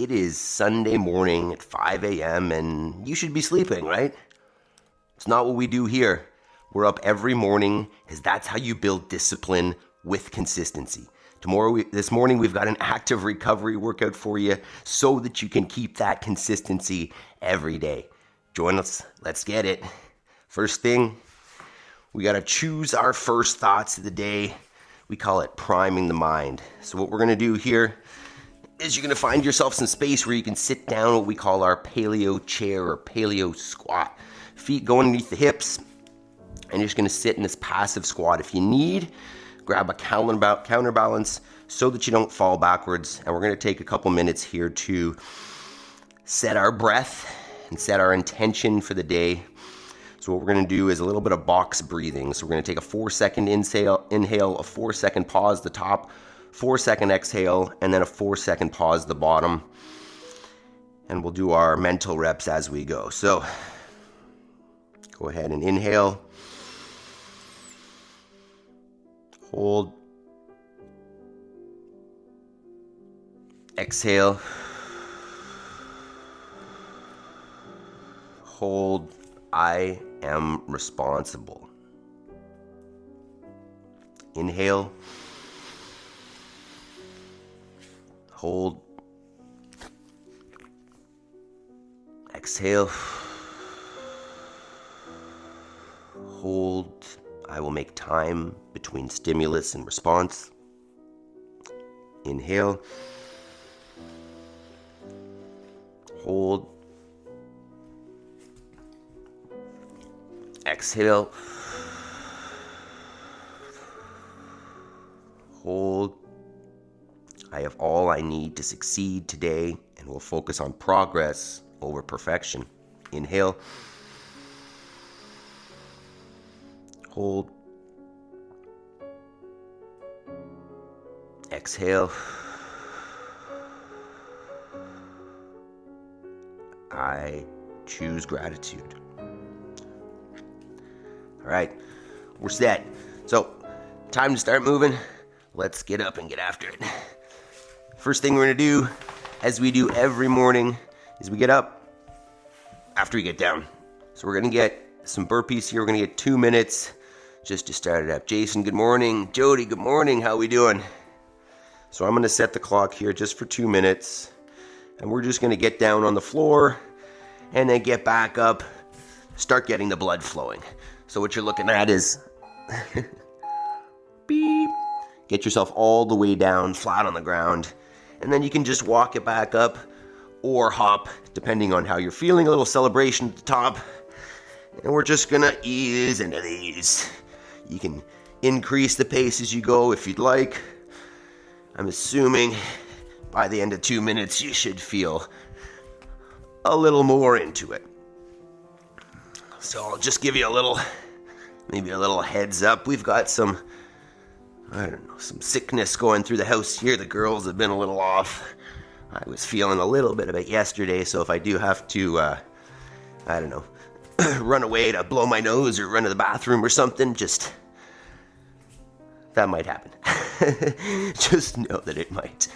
It is Sunday morning at 5 a.m. and you should be sleeping, right? It's not what we do here. We're up every morning because that's how you build discipline with consistency. This morning, we've got an active recovery workout for you so that you can keep that consistency every day. Join us. Let's get it. First thing, we got to choose our first thoughts of the day. We call it priming the mind. So what we're going to do here is you're going to find yourself some space where you can sit down, what we call our paleo chair or paleo squat. Feet go underneath the hips, and you're just going to sit in this passive squat. If you need, grab a counterbalance so that you don't fall backwards. And we're going to take a couple minutes here to set our breath and set our intention for the day. So what we're going to do is a little bit of box breathing. So we're going to take a 4-second inhale, a 4-second pause at the top, 4-second exhale, and then a 4-second pause at the bottom. And we'll do our mental reps as we go. So go ahead and inhale. Hold. Exhale. Hold. I am responsible. Inhale. Hold. Exhale. Hold. I will make time between stimulus and response. Inhale. Hold. Exhale. Hold. I have all I need to succeed today, and will focus on progress over perfection. Inhale. Hold. Exhale. I choose gratitude. All right, we're set. So, time to start moving. Let's get up and get after it. First thing we're gonna do, as we do every morning, is we get up after we get down. So we're gonna get some burpees here. We're gonna get 2 minutes just to start it up. Jason, good morning. Jody, good morning. How we doing? So I'm gonna set the clock here just for 2 minutes, and we're just gonna get down on the floor and then get back up, start getting the blood flowing. So what you're looking at is beep. Get yourself all the way down, flat on the ground, and then you can just walk it back up or hop, depending on how you're feeling. A little celebration at the top, and we're just gonna ease into these. You can increase the pace as you go if you'd like. I'm assuming by the end of 2 minutes you should feel a little more into it. So I'll just give you maybe a little heads up. We've got some sickness going through the house here. The girls have been a little off. I was feeling a little bit of it yesterday, so if I do have to, run away to blow my nose or run to the bathroom or something, that might happen. Just know that it might.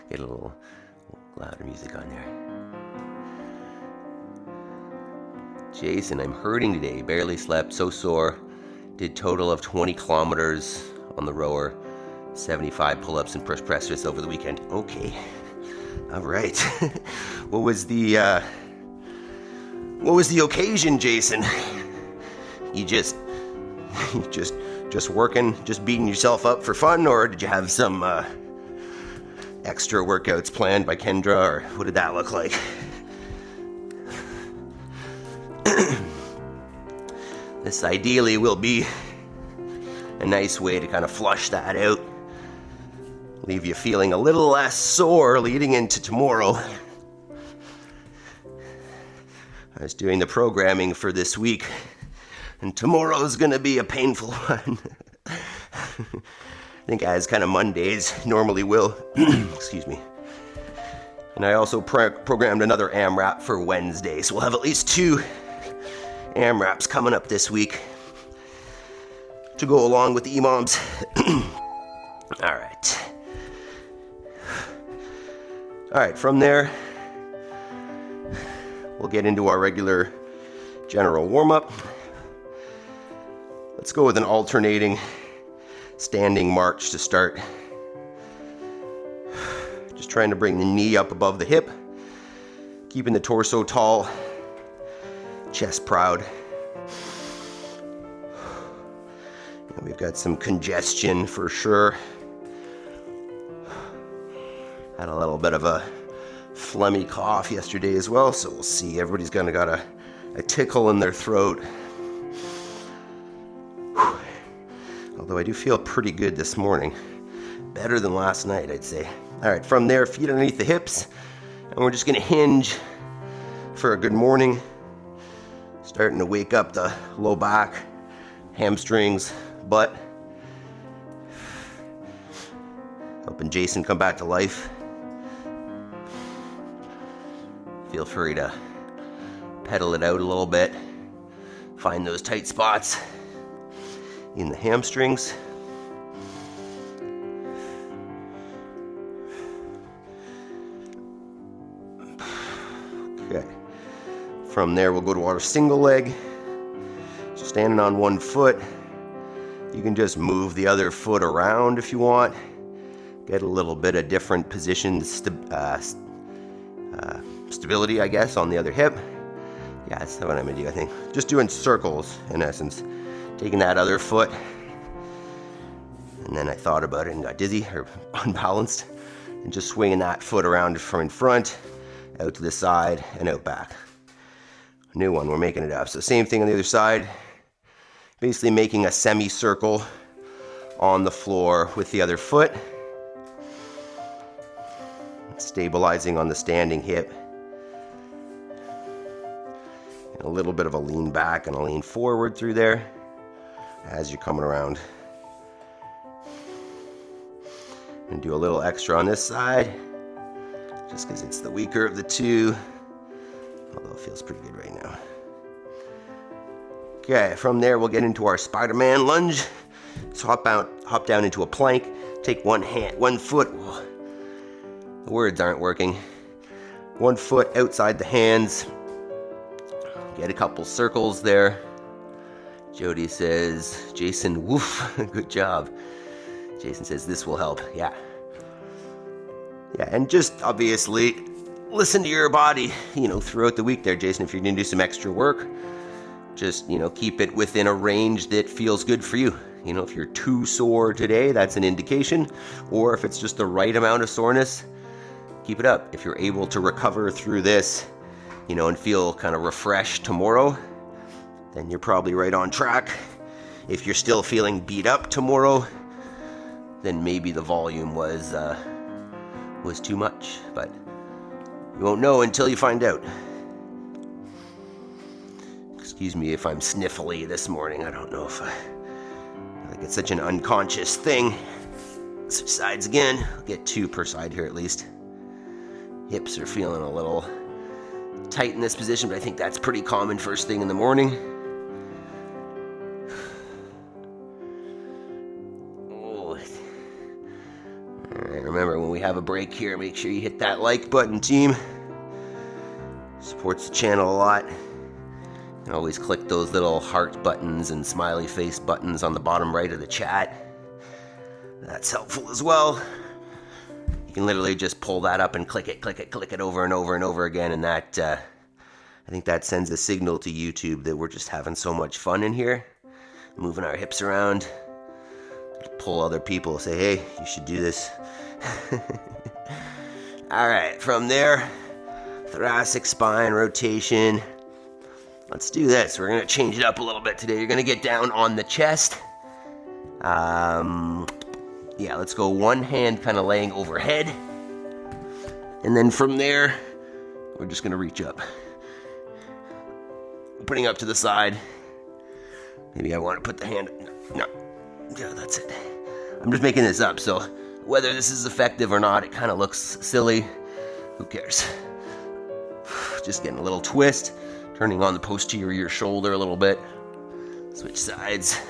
Get a little louder music on there. Jason, I'm hurting today. Barely slept, so sore. Did total of 20 kilometers on the rower, 75 pull-ups and press over the weekend. Okay. All right. What was the occasion, Jason? You just working, just beating yourself up for fun, or did you have some extra workouts planned by Kendra, or what did that look like? This ideally will be a nice way to kind of flush that out. Leave you feeling a little less sore leading into tomorrow. I was doing the programming for this week, and tomorrow's gonna be a painful one. I think as kind of Mondays normally will. Excuse me. And I also programmed another AMRAP for Wednesday, so we'll have at least 2 AMRAPs coming up this week to go along with the EMOMs. All right. From there, we'll get into our regular general warm-up. Let's go with an alternating standing march to start. Just trying to bring the knee up above the hip, keeping the torso tall, chest proud. And we've got some congestion for sure. Had a little bit of a phlegmy cough yesterday as well, so we'll see. Everybody's got a tickle in their throat. Whew. Although I do feel pretty good this morning. Better than last night, I'd say. All right, from there, feet underneath the hips. And we're just gonna hinge for a good morning. Starting to wake up the low back, hamstrings, butt. Helping Jason come back to life. Feel free to pedal it out a little bit. Find those tight spots in the hamstrings. Okay. From there, we'll go to our single leg. So standing on one foot, you can just move the other foot around if you want. Get a little bit of different position stability, I guess, on the other hip. Yeah, that's what I'm gonna do, I think. Just doing circles, in essence. Taking that other foot. And then I thought about it and got dizzy or unbalanced. And just swinging that foot around from in front, out to the side, and out back. New one, we're making it up. So same thing on the other side. Basically making a semicircle on the floor with the other foot. Stabilizing on the standing hip. And a little bit of a lean back and a lean forward through there as you're coming around. And do a little extra on this side, just because it's the weaker of the two, although it feels pretty good right now. Okay, from there we'll get into our Spider-Man lunge. So hop down into a plank, take one foot, whoa, the words aren't working. One foot outside the hands, get a couple circles there. Jody says, Jason, woof, good job. Jason says, this will help, yeah. Yeah, and just obviously listen to your body, throughout the week there, Jason. If you're gonna do some extra work, just, keep it within a range that feels good for you. If you're too sore today, that's an indication. Or if it's just the right amount of soreness, keep it up. If you're able to recover through this, and feel kind of refreshed tomorrow, then you're probably right on track. If you're still feeling beat up tomorrow, then maybe the volume was too much, but you won't know until you find out. Excuse me if I'm sniffly this morning. I don't know if I think it's such an unconscious thing. Switch sides again. I'll get 2 per side here at least. Hips are feeling a little tight in this position, but I think that's pretty common first thing in the morning. Remember, when we have a break here, make sure you hit that like button, team. Supports the channel a lot. And always click those little heart buttons and smiley face buttons on the bottom right of the chat. That's helpful as well. You can literally just pull that up and click it over and over and over again, and that, I think that sends a signal to YouTube that we're just having so much fun in here. Moving our hips around. Pull other people, say, hey, you should do this. All right, from there, thoracic spine rotation. Let's do this. We're gonna change it up a little bit today. You're gonna get down on the chest. Yeah, let's go one hand kind of laying overhead. And then from there, we're just gonna reach up. Putting up to the side. Maybe I want to put the hand, no, yeah, that's it. I'm just making this up, so whether this is effective or not, it kind of looks silly. Who cares? Just getting a little twist, turning on the posterior shoulder a little bit. Switch sides.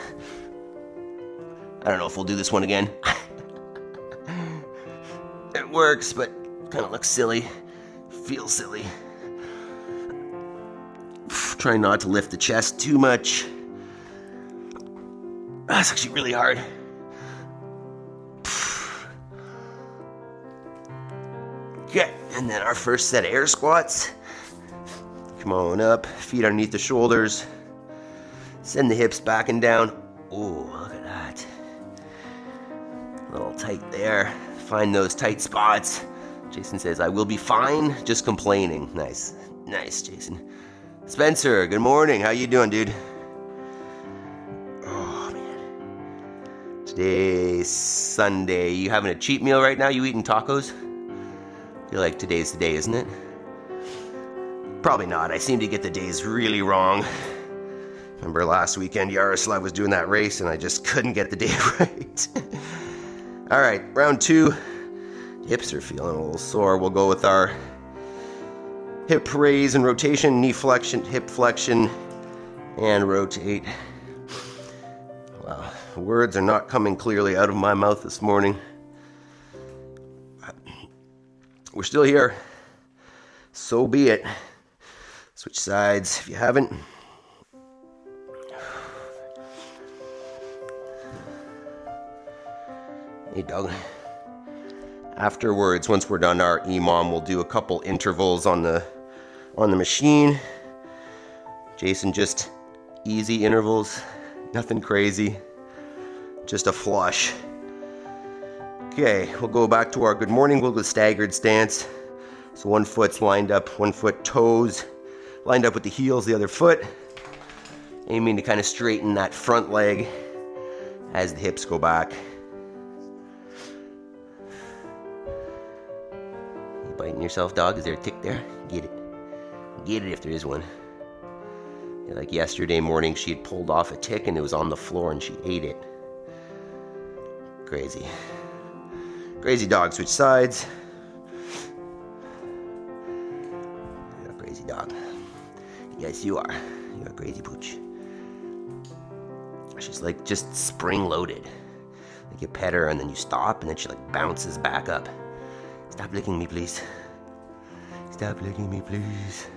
I don't know if we'll do this one again. It works, but kind of looks silly. Feels silly. Try not to lift the chest too much. That's actually really hard. Okay, and then our first set of air squats. Come on up, feet underneath the shoulders. Send the hips back and down. Oh, look at that. A little tight there. Find those tight spots. Jason says, I will be fine, just complaining. Nice. Nice, Jason. Spencer, good morning. How you doing, dude? Oh, man. Today's Sunday. You having a cheat meal right now? You eating tacos? I feel like today's the day, isn't it? Probably not. I seem to get the days really wrong. Remember last weekend, Yaroslav was doing that race and I just couldn't get the day right. All right, round 2. Hips are feeling a little sore. We'll go with our hip raise and rotation, knee flexion, hip flexion, and rotate. Well, words are not coming clearly out of my mouth this morning. We're still here. So be it. Switch sides if you haven't. Hey, Doug. Afterwards, once we're done our EMOM, we'll do a couple intervals on the machine. Jason, just easy intervals, nothing crazy, just a flush. Okay, we'll go back to our good morning. We'll go staggered stance. So one foot's lined up, one foot toes lined up with the heels, the other foot. Aiming to kind of straighten that front leg as the hips go back. You biting yourself, dog? Is there a tick there? Get it. Get it if there is one. Yeah, like yesterday morning, she had pulled off a tick and it was on the floor and she ate it. Crazy. Crazy dog. Switch sides. You're a crazy dog. Yes, you are. You're a crazy pooch. She's like just spring loaded. Like you pet her and then you stop and then she like bounces back up. Stop licking me, please. Stop licking me, please.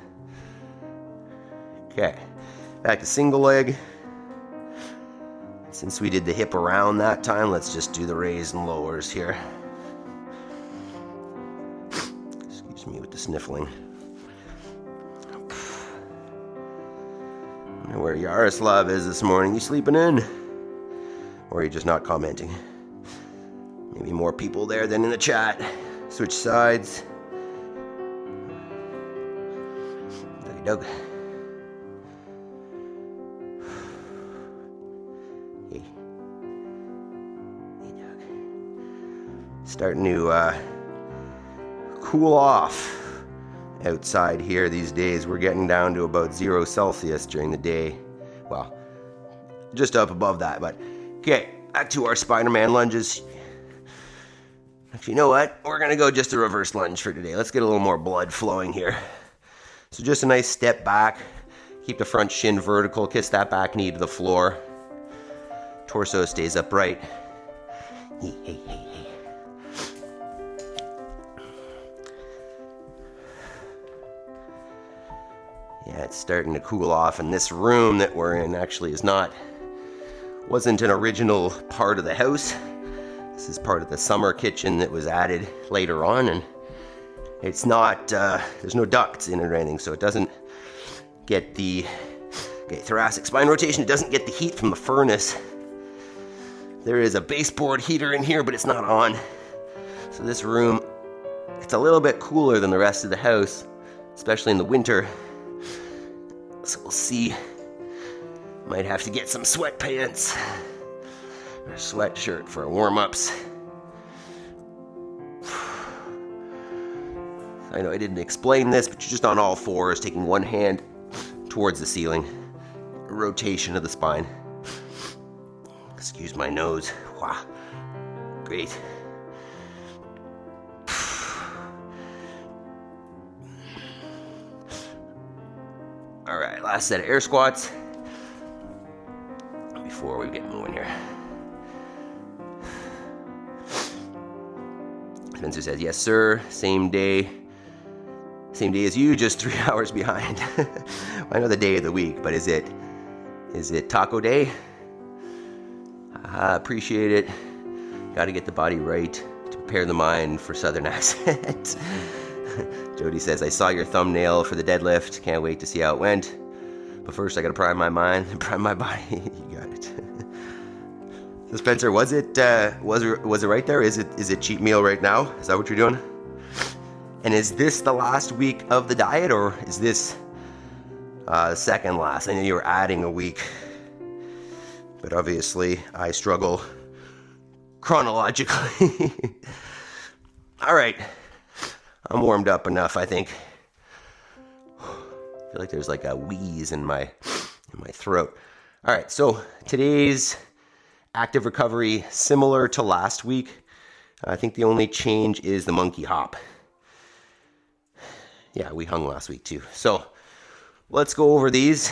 Okay, back to single leg. Since we did the hip around that time, let's just do the raise and lowers here. Excuse me with the sniffling. I don't know where Yaroslav is this morning. You sleeping in? Or are you just not commenting? Maybe more people there than in the chat. Switch sides. Doggy dog. Hey. Hey, dog. Starting to cool off outside here these days. We're getting down to about 0 Celsius during the day. Well, just up above that, but okay, back to our Spider-Man lunges. Actually, you know what? We're gonna go just a reverse lunge for today. Let's get a little more blood flowing here. So just a nice step back. Keep the front shin vertical. Kiss that back knee to the floor. Torso stays upright. Hey, hey, hey, hey. Yeah, it's starting to cool off, and this room that we're in actually wasn't an original part of the house. This is part of the summer kitchen that was added later on, and it's not, there's no ducts in it or anything, so it doesn't get the thoracic spine rotation. It doesn't get the heat from the furnace. There is a baseboard heater in here, but it's not on. So this room, it's a little bit cooler than the rest of the house, especially in the winter. So we'll see. Might have to get some sweatpants or a sweatshirt for warm-ups. I know I didn't explain this, but you're just on all fours, taking one hand towards the ceiling. Rotation of the spine. Excuse my nose. Wow. Great. All right, last set of air squats before we get moving here. Spencer says, yes, sir. Same day, Same day as you, just 3 hours behind. I know the day of the week, but is it taco day? Appreciate it. Got to get the body right to prepare the mind for Southern accent. Jody says, I saw your thumbnail for the deadlift. Can't wait to see how it went. But first, I got to prime my mind and prime my body. You got it. So Spencer, was it right there? Is it cheat meal right now? Is that what you're doing? And is this the last week of the diet, or is this the second last? I know you were adding a week, but obviously I struggle chronologically. All right, I'm warmed up enough, I think. I feel like there's like a wheeze in my throat. All right, so today's active recovery, similar to last week. I think the only change is the monkey hop. Yeah, we hung last week too. So let's go over these.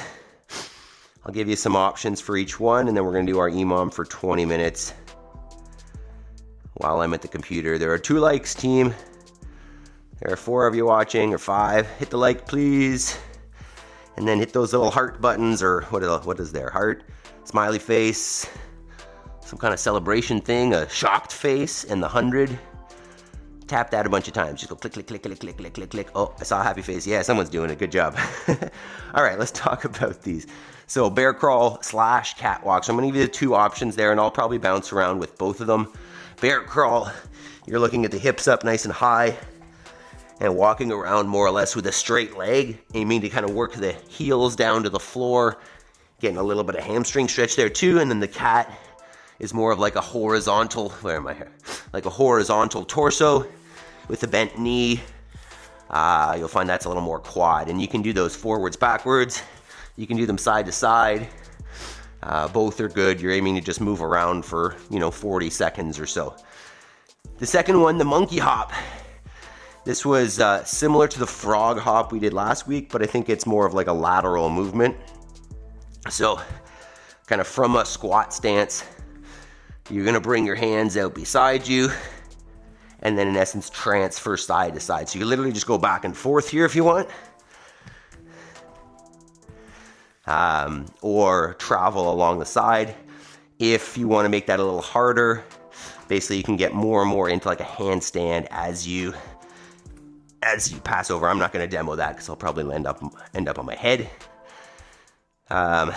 I'll give you some options for each one, and then we're going to do our EMOM for 20 minutes while I'm at the computer. There are 2 likes, team. There are 4 of you watching, or 5. Hit the like, please. And then hit those little heart buttons, or what is there? Heart, smiley face, some kind of celebration thing, a shocked face, and the 100. Tap that a bunch of times. Just go click, click, click, click, click, click, click, click. Oh, I saw a happy face. Yeah, someone's doing it. Good job. All right, let's talk about these. So bear crawl / catwalk. So I'm going to give you the 2 options there, and I'll probably bounce around with both of them. Bear crawl, you're looking at the hips up nice and high and walking around more or less with a straight leg, aiming to kind of work the heels down to the floor, getting a little bit of hamstring stretch there too. And then the cat is more of like a horizontal, like a horizontal torso with a bent knee. You'll find that's a little more quad, and you can do those forwards, backwards. You can do them side to side. Both are good. You're aiming to just move around for, 40 seconds or so. The second one, the monkey hop. This was similar to the frog hop we did last week, but I think it's more of like a lateral movement. So kind of from a squat stance, you're going to bring your hands out beside you and then in essence transfer side to side. So you literally just go back and forth here if you want. Or travel along the side. If you want to make that a little harder, basically you can get more and more into like a handstand as you pass over. I'm not going to demo that because I'll probably end up on my head. A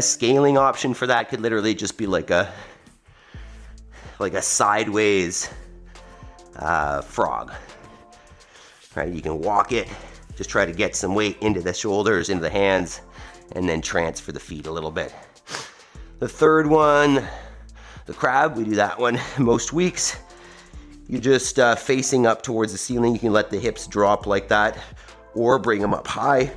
scaling option for that could literally just be like a sideways frog. Right? You can walk it, just try to get some weight into the shoulders, into the hands, and then transfer the feet a little bit. The third one, the crab, we do that one most weeks. You're just facing up towards the ceiling. You can let the hips drop like that or bring them up high,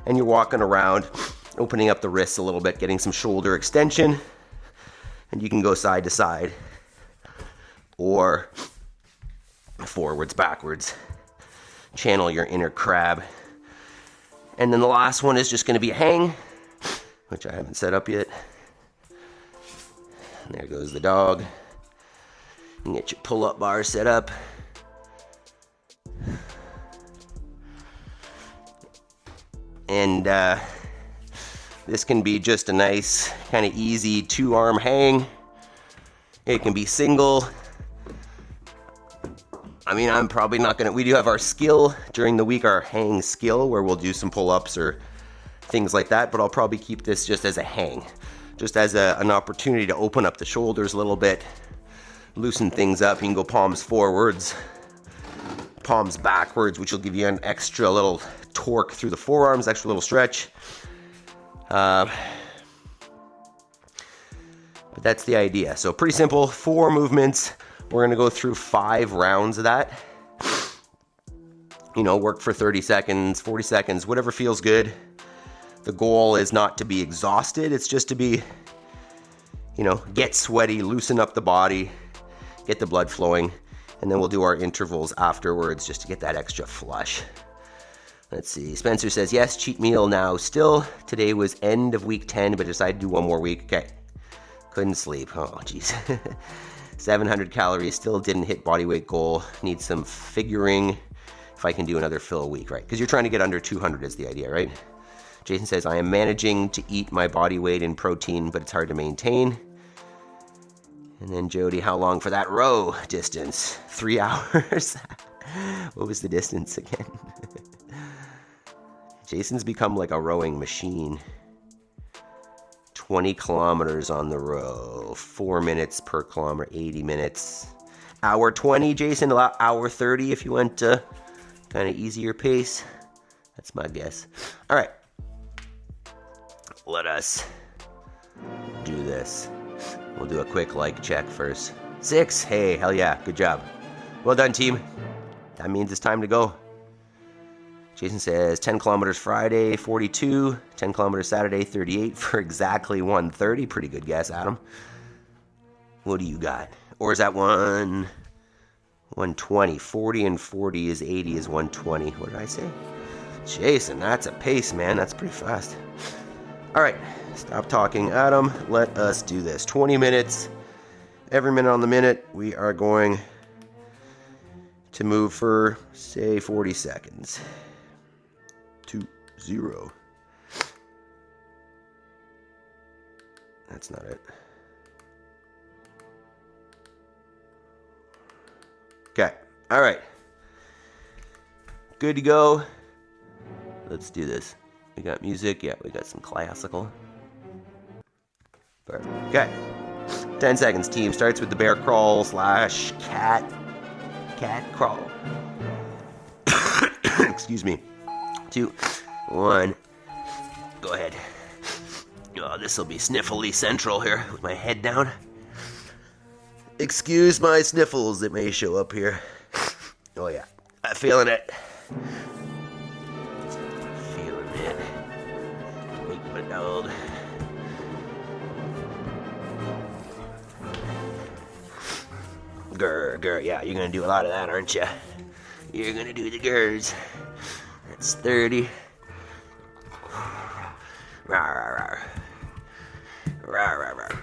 and you're walking around, opening up the wrists a little bit, getting some shoulder extension, and you can go side to side or forwards, backwards. Channel your inner crab. And then the last one is just going to be a hang, which I haven't set up yet. And there goes the dog. You can get your pull-up bar set up. And this can be just a nice, kind of easy 2-arm hang. It can be single. I mean, I'm probably not gonna, we do have our skill during the week, our hang skill, where we'll do some pull-ups or things like that, but I'll probably keep this just as a hang, just as an opportunity to open up the shoulders a little bit, loosen things up. You can go palms forwards, palms backwards, which will give you an extra little torque through the forearms, extra little stretch. But that's the idea. So pretty simple, 4 movements. We're gonna go through 5 rounds of that. Work for 30 seconds, 40 seconds, whatever feels good. The goal is not to be exhausted. It's just to be, get sweaty, loosen up the body, get the blood flowing, and then we'll do our intervals afterwards just to get that extra flush. Let's see. Spencer says, yes, cheat meal now. Still, today was end of week 10, but decided to do one more week. Okay. Couldn't sleep. Oh, geez. 700 calories, still didn't hit body weight goal. Need some figuring if I can do another fill a week, right? Because you're trying to get under 200 is the idea, right? Jason says, I am managing to eat my body weight in protein, but it's hard to maintain. And then Jody, how long for that row distance? 3 hours? What was the distance again? Jason's become like a rowing machine. 20 kilometers on the row, 4 minutes per kilometer, 80 minutes. Hour 20, Jason, hour 30 if you went to kind of easier pace. That's my guess. All right. Let us do this. We'll do a quick like check first. 6. Hey, hell yeah. Good job. Well done, team. That means it's time to go. Jason says 10 kilometers Friday, 42. 10 kilometers Saturday, 38 for exactly 130. Pretty good guess, Adam. What do you got? Or is that 120? 40 and 40 is 80 is 120. What did I say? Jason, that's a pace, man. That's pretty fast. All right, stop talking, Adam. Let us do this. 20 minutes. Every minute on the minute, we are going to move for, say, 40 seconds. 2, 0. That's not it. Okay, all right. Good to go. Let's do this. We got music. Yeah, we got some classical. Perfect. Okay. 10 seconds. Team starts with the bear crawl / cat crawl. Excuse me. 2, 1. Go ahead. Oh, this will be sniffly central here with my head down. Excuse my sniffles that may show up here. Oh yeah, I'm feeling it. Feeling it. Make my dog. Grr, yeah, you're gonna do a lot of that, aren't you? You're gonna do the gurs. That's 30. Rawr, rawr, rawr. Rawr, rawr, rawr.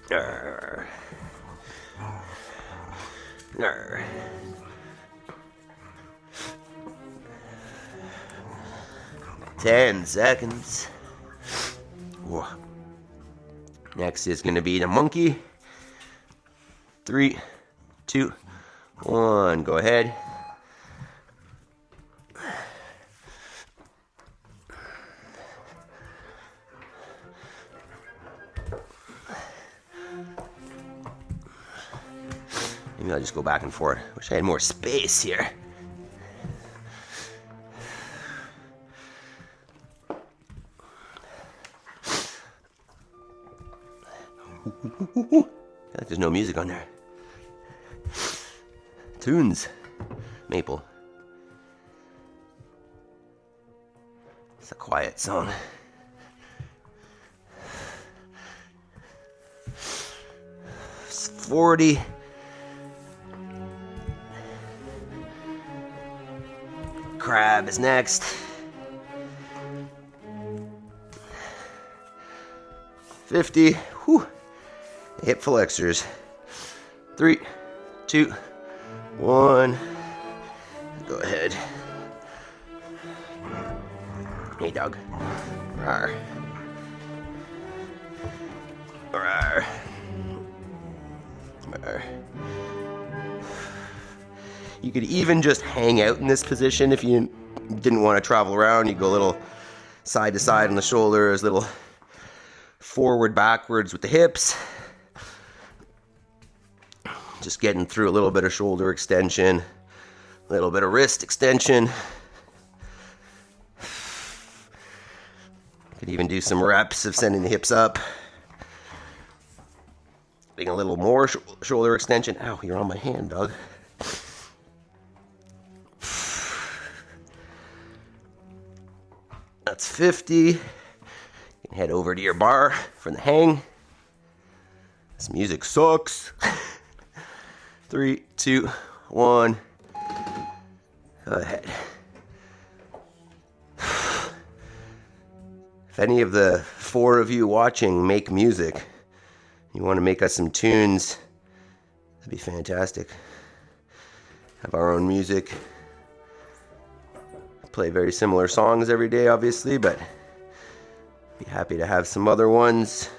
Grr. Grr. Ten seconds. Whoa. Next is going to be the monkey. 3, 2, 1. Go ahead. Maybe I'll just go back and forth. Wish I had more space here. Like there's no music on there. Tunes. Maple. It's a quiet song. It's 40. Crab is next. 50. Whew. Hip flexors. 3, 2, 1. Go ahead. Hey, dog. Rawr. Rawr. Rawr. You could even just hang out in this position if you didn't want to travel around. You go a little side to side on the shoulders, a little forward, backwards with the hips. Just getting through a little bit of shoulder extension, a little bit of wrist extension. Could even do some reps of sending the hips up. Getting a little more shoulder extension. Ow, you're on my hand, dog. That's 50. You can head over to your bar for the hang. This music sucks. 3, 2, 1. Go ahead. If any of the 4 of you watching make music, you want to make us some tunes, That'd be fantastic. Have our own music. Play very similar songs every day, obviously, but be happy to have some other ones.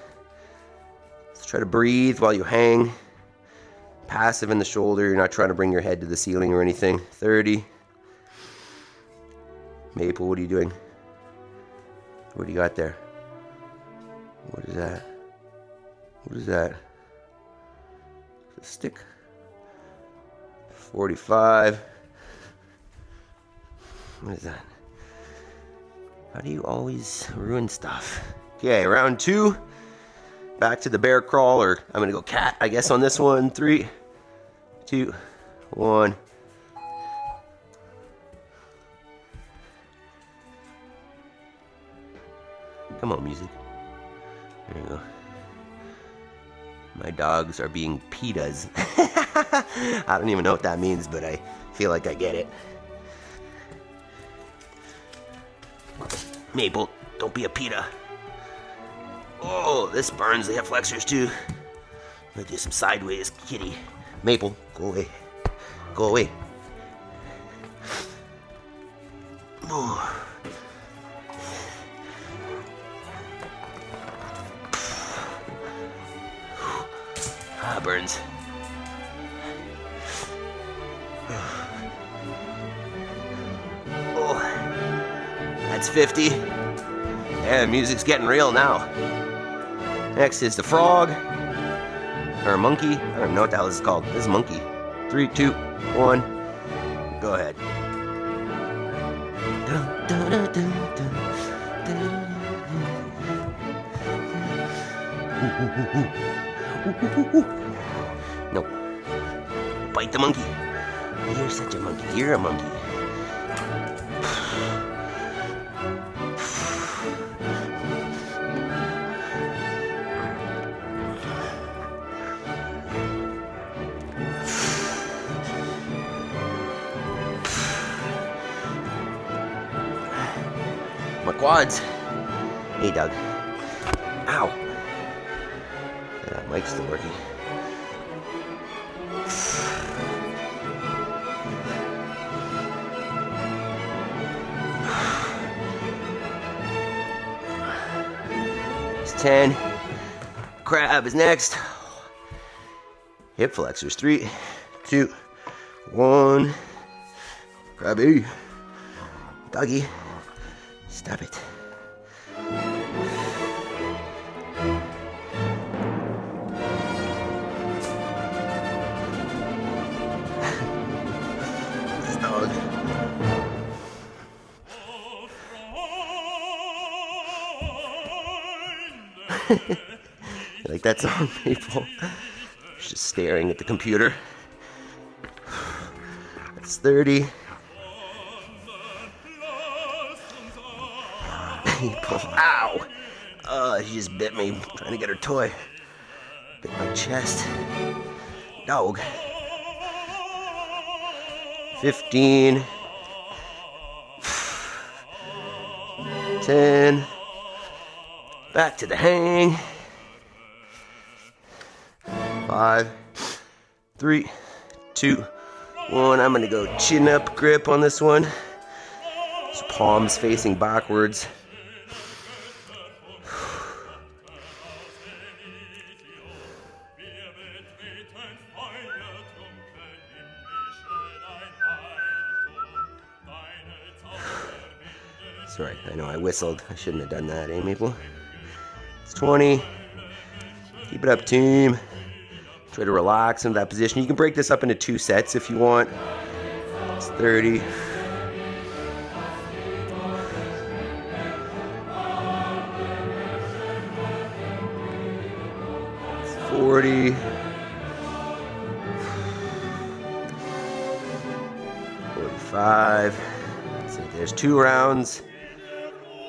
Let's try to breathe while you hang. Passive in the shoulder. You're not trying to bring your head to the ceiling or anything. 30. Maple, what are you doing? What do you got there? What is that? What is that? A stick. 45. What is that? How do you always ruin stuff? Okay, round 2. Back to the bear crawl, or I'm gonna go cat, I guess, on this one. 3, 2, 1. Come on, music. There you go. My dogs are being pitas. I don't even know what that means, but I feel like I get it. Maple, don't be a pita. Oh, this burns the hip flexors too. I'm gonna do some sideways kitty. Maple, go away. Go away. Oh. Ah, burns. Oh, that's 50. Yeah, music's getting real now. Next is the frog, or monkey. I don't even know what the hell this is called. This is monkey. 3, 2, 1. Go ahead. No. Bite the monkey. You're such a monkey. You're a monkey. My quads. Hey, Doug. Ow. Yeah, that mic's still working. It's 10. Crab is next. Hip flexors. 3, 2, 1. Crabby. Doggy. Stop it. This dog. You like that song, people? Just staring at the computer. That's 30. People. Ow! She just bit me. Trying to get her toy. Bit my chest. Dog. 15. 10. Back to the hang. 5, 3, 2, 1. I'm gonna go chin up grip on this one. Just palms facing backwards. Sorry, I know I whistled. I shouldn't have done that, eh, Maple? It's 20. Keep it up, team. Try to relax into that position. You can break this up into 2 sets if you want. It's 30. It's 40. 45. So there's 2 rounds.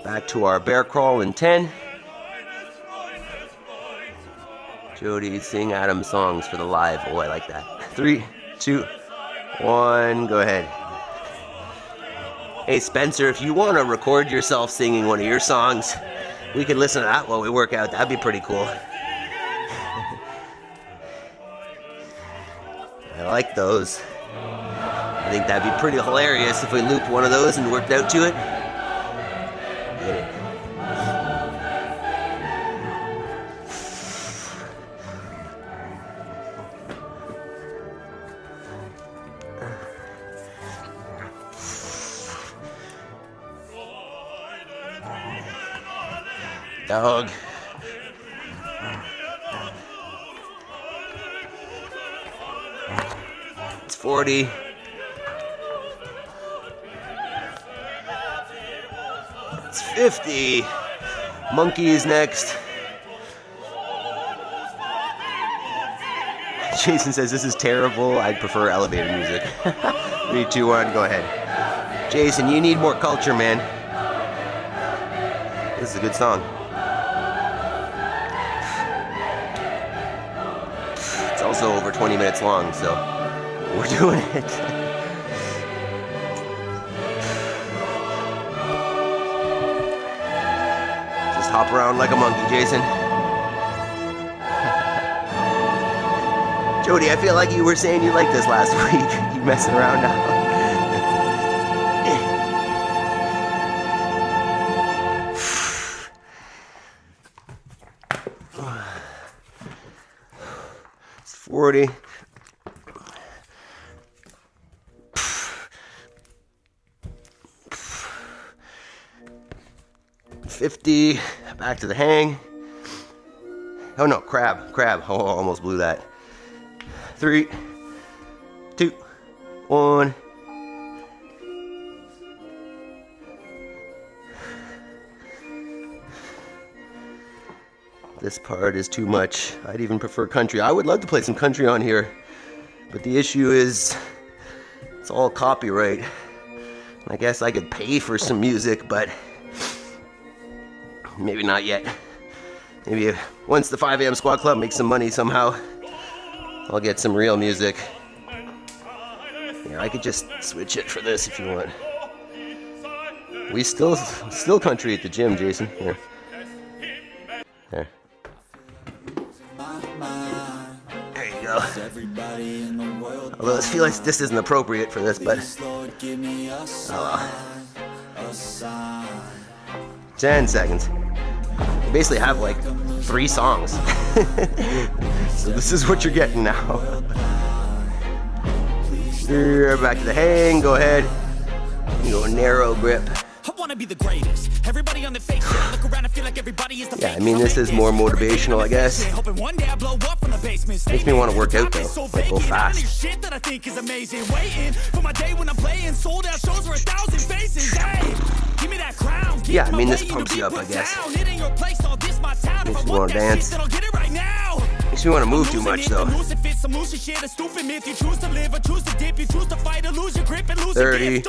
Back to our bear crawl in 10. Jody, sing Adam's songs for the live. Oh, I like that. 3, 2, 1. Go ahead. Hey, Spencer, if you want to record yourself singing one of your songs, we could listen to that while we work out. That'd be pretty cool. I like those. I think that'd be pretty hilarious if we looped one of those and worked out to it. Get it. Dog. It's 40. It's 50. Monkey is next. Jason says this is terrible. I'd prefer elevator music. 3, 2, 1, go ahead. Jason, you need more culture, man. This is a good song. It's also over 20 minutes long, so we're doing it. Just hop around like a monkey, Jason. Jody, I feel like you were saying you liked this last week. You messing around now. It's 40. 50. Back to the hang. Oh no, crab. Oh, almost blew that. 3, 2, 1. This part is too much. I'd even prefer country. I would love to play some country on here, but the issue is it's all copyright. I guess I could pay for some music, but maybe not yet. Maybe once the 5 a.m. Squad Club makes some money somehow, I'll get some real music. Yeah, I could just switch it for this if you want. We still country at the gym, Jason. Here. There. There you go. Although I feel like this isn't appropriate for this, but oh well. 10 seconds. You basically have like 3 songs. So this is what you're getting now. Back to the hang, go ahead. You go narrow grip. I wanna be the greatest. Everybody on the fake shit. Look around and feel like everybody is the yeah, I mean this is more motivational, I guess. Makes me want to work out though, like go fast. Shit that I think is amazing. Waiting for my day when I'm playing sold out shows for 1,000 faces. Hey, give me that crown. Yeah, I mean this pumps you up, I guess. Makes you want to dance. Makes me want to move too much though. 30.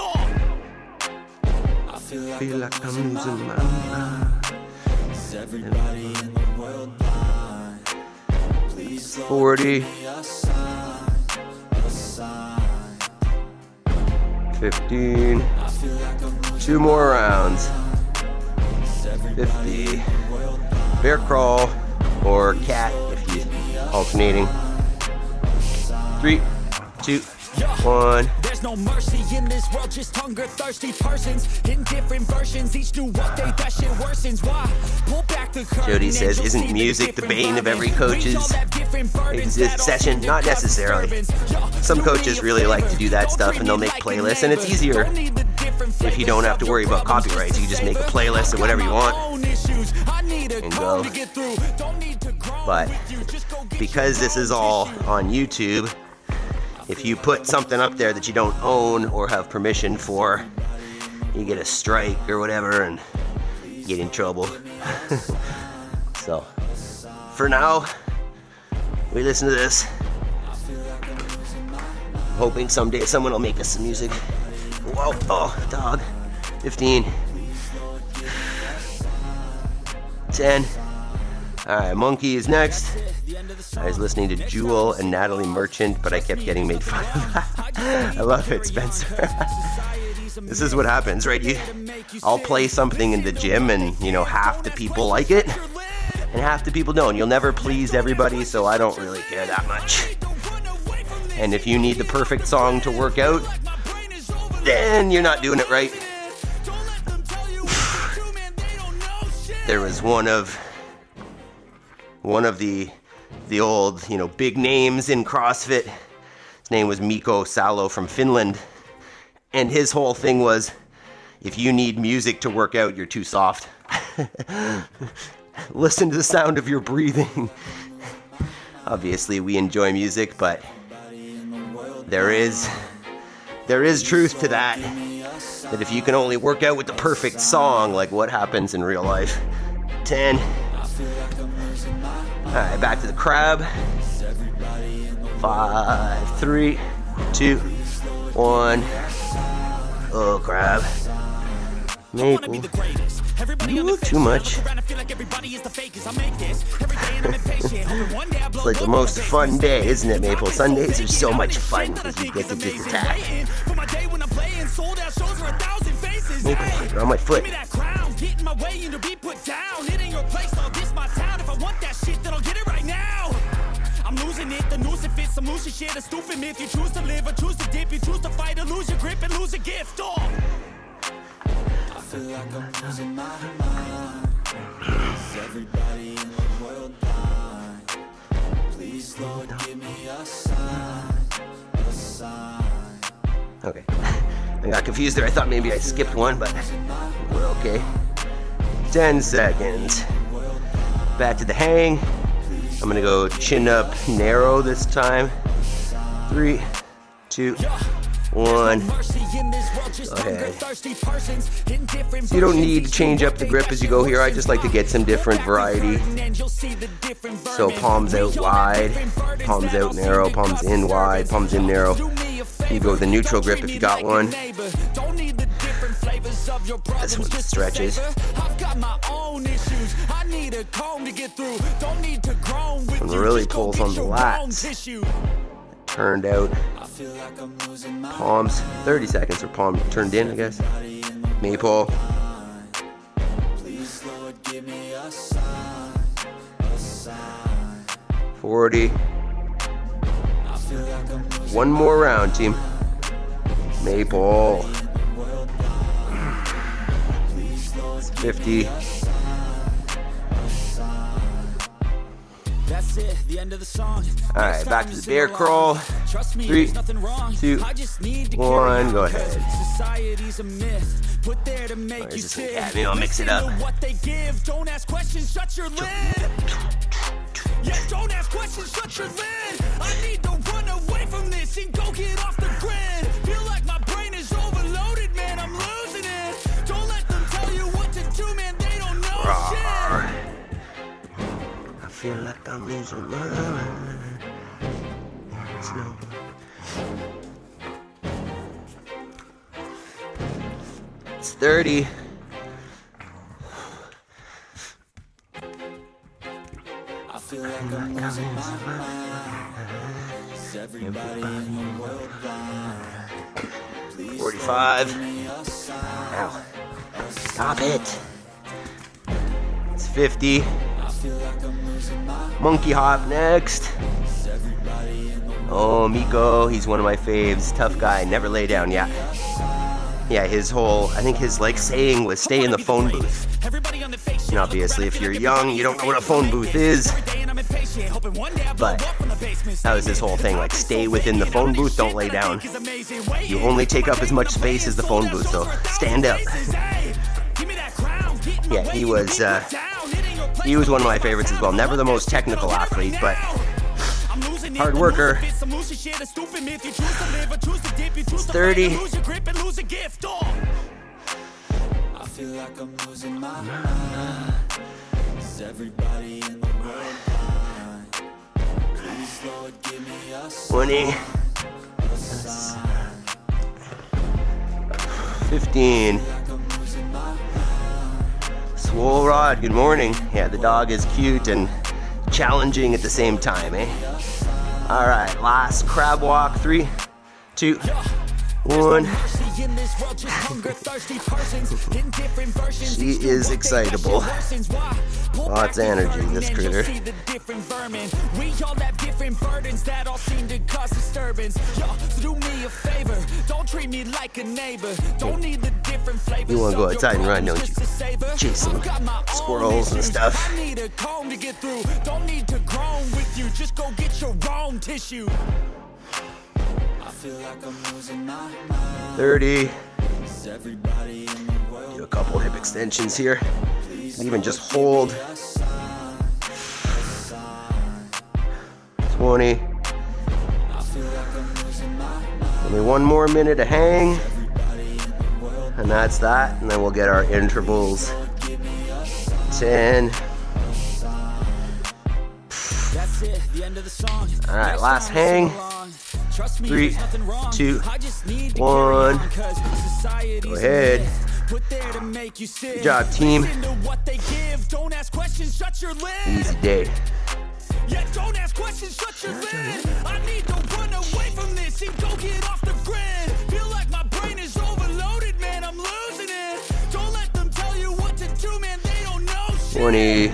Feel like I'm losing my mind. Is everybody in the world blind? Please 40. 15. 2 more rounds. 50. Bear crawl or cat if you alternating. 3, 2, 1. There's no mercy in this world, just hunger thirsty persons in different versions. Each new update, that shit worsens. Why? Pull back the curtain. Jody says, isn't music the bane of every coach's session? Not necessarily. Some coaches really like to do that stuff and they'll make playlists, and it's easier if you don't have to worry about copyrights. You can just make a playlist of whatever you want and go. But because this is all on YouTube, if you put something up there that you don't own or have permission for, you get a strike or whatever and you get in trouble. So, for now, we listen to this. Hoping someday someone will make us some music. Whoa, oh, dog. 15. 10. Alright, Monkey is next. I was listening to Jewel and Natalie Merchant, but I kept getting made fun of. I love it, Spencer. This is what happens, right? I'll play something in the gym and, half the people like it and half the people don't. You'll never please everybody, so I don't really care that much. And if you need the perfect song to work out, then you're not doing it right. There was one of the old, big names in CrossFit. His name was Mikko Salo from Finland. And his whole thing was, if you need music to work out, you're too soft. Listen to the sound of your breathing. Obviously, we enjoy music, but there is truth to that. That if you can only work out with the perfect song, like what happens in real life. 10. All right, back to the crab. 5, 3, 2, 1. Oh, crab. Maple. You look too much. It's like the most fun day, isn't it, Maple? Sundays are so much fun because you get to just attack. Maple, you're on my foot. I'm losing it, the noose it fits, some losing shit, a stupid myth. You choose to live or choose to dip, you choose to fight or lose your grip and lose a gift. Oh. I feel like I'm losing my mind. Is everybody in the world blind? Please, Lord, give me a sign, a sign. Okay, I got confused there. I thought maybe I skipped one, but we're okay. 10 seconds. Back to the hang. I'm gonna go chin up narrow this time. 3, 2, 1. Go ahead. So you don't need to change up the grip as you go here. I just like to get some different variety. So palms out wide, palms out narrow, palms in wide, palms in narrow. You go with the neutral grip if you got one. This one stretches. And really pulls on the lats. Turned out. Palms, 30 seconds, or palm turned in, I guess. Maple. 40. One more round, team. Maple. 50. That's it, the end of the song. All right, back to the bear crawl. 3, 2, 1, go ahead. Society's a myth, put there to make you sick. Yeah, maybe I'll mix it up. What they give, don't ask questions, shut your lid. Yeah, don't ask questions, shut your lid. I need to run away from this and go get off the grid. Feel like my brain is overloaded, man, I'm losing it. Don't let them tell you what to do, man, they don't know shit. I feel like I'm losing my mind. It's 30. I feel like I'm losing my mind. Is everybody in the world blind? 45. Ow. Stop it. It's 50. Monkey hop next. Oh, Mikko, he's one of my faves. Tough guy, never lay down. Yeah, his whole, I think his saying was stay in the phone booth. And obviously if you're young, you don't know what a phone booth is. But that was his whole thing, stay within the phone booth, don't lay down. You only take up as much space as the phone booth, so stand up. Yeah, he was one of my favorites as well. Never the most technical athlete, but hard worker. It's 30. I feel like I'm losing my mind. Is everybody in the world blind? Please, Lord, give me a 20. 15. Swole Rod, good morning. Yeah, the dog is cute and challenging at the same time, eh? All right, last crab walk. 3, 2, 1. She is excitable. Lots of energy, this critter. We all have different burdens that all seem to cause disturbance. Yo, so do me a favor, don't treat me like a neighbor. Don't need the different flavors. You want to go outside and run, don't you? Chase some squirrels and stuff. I need a comb to get through. Don't need to groan with you. Just go get your own tissue. I feel like I'm losing my mind. 30. Everybody in the world. Do a couple hip extensions here. Even just hold. 20. Only 1 more minute to hang. And that's that. And then we'll get our intervals. 10. Alright, last hang. 3, 2, 1. Go ahead. Good job, team. Easy day. Yeah, don't ask questions, shut your lid. I need to run away from this and go get off the grid. Feel like my brain is overloaded, man, I'm losing it. Don't let them tell you what to do, man, they don't know shit. 20.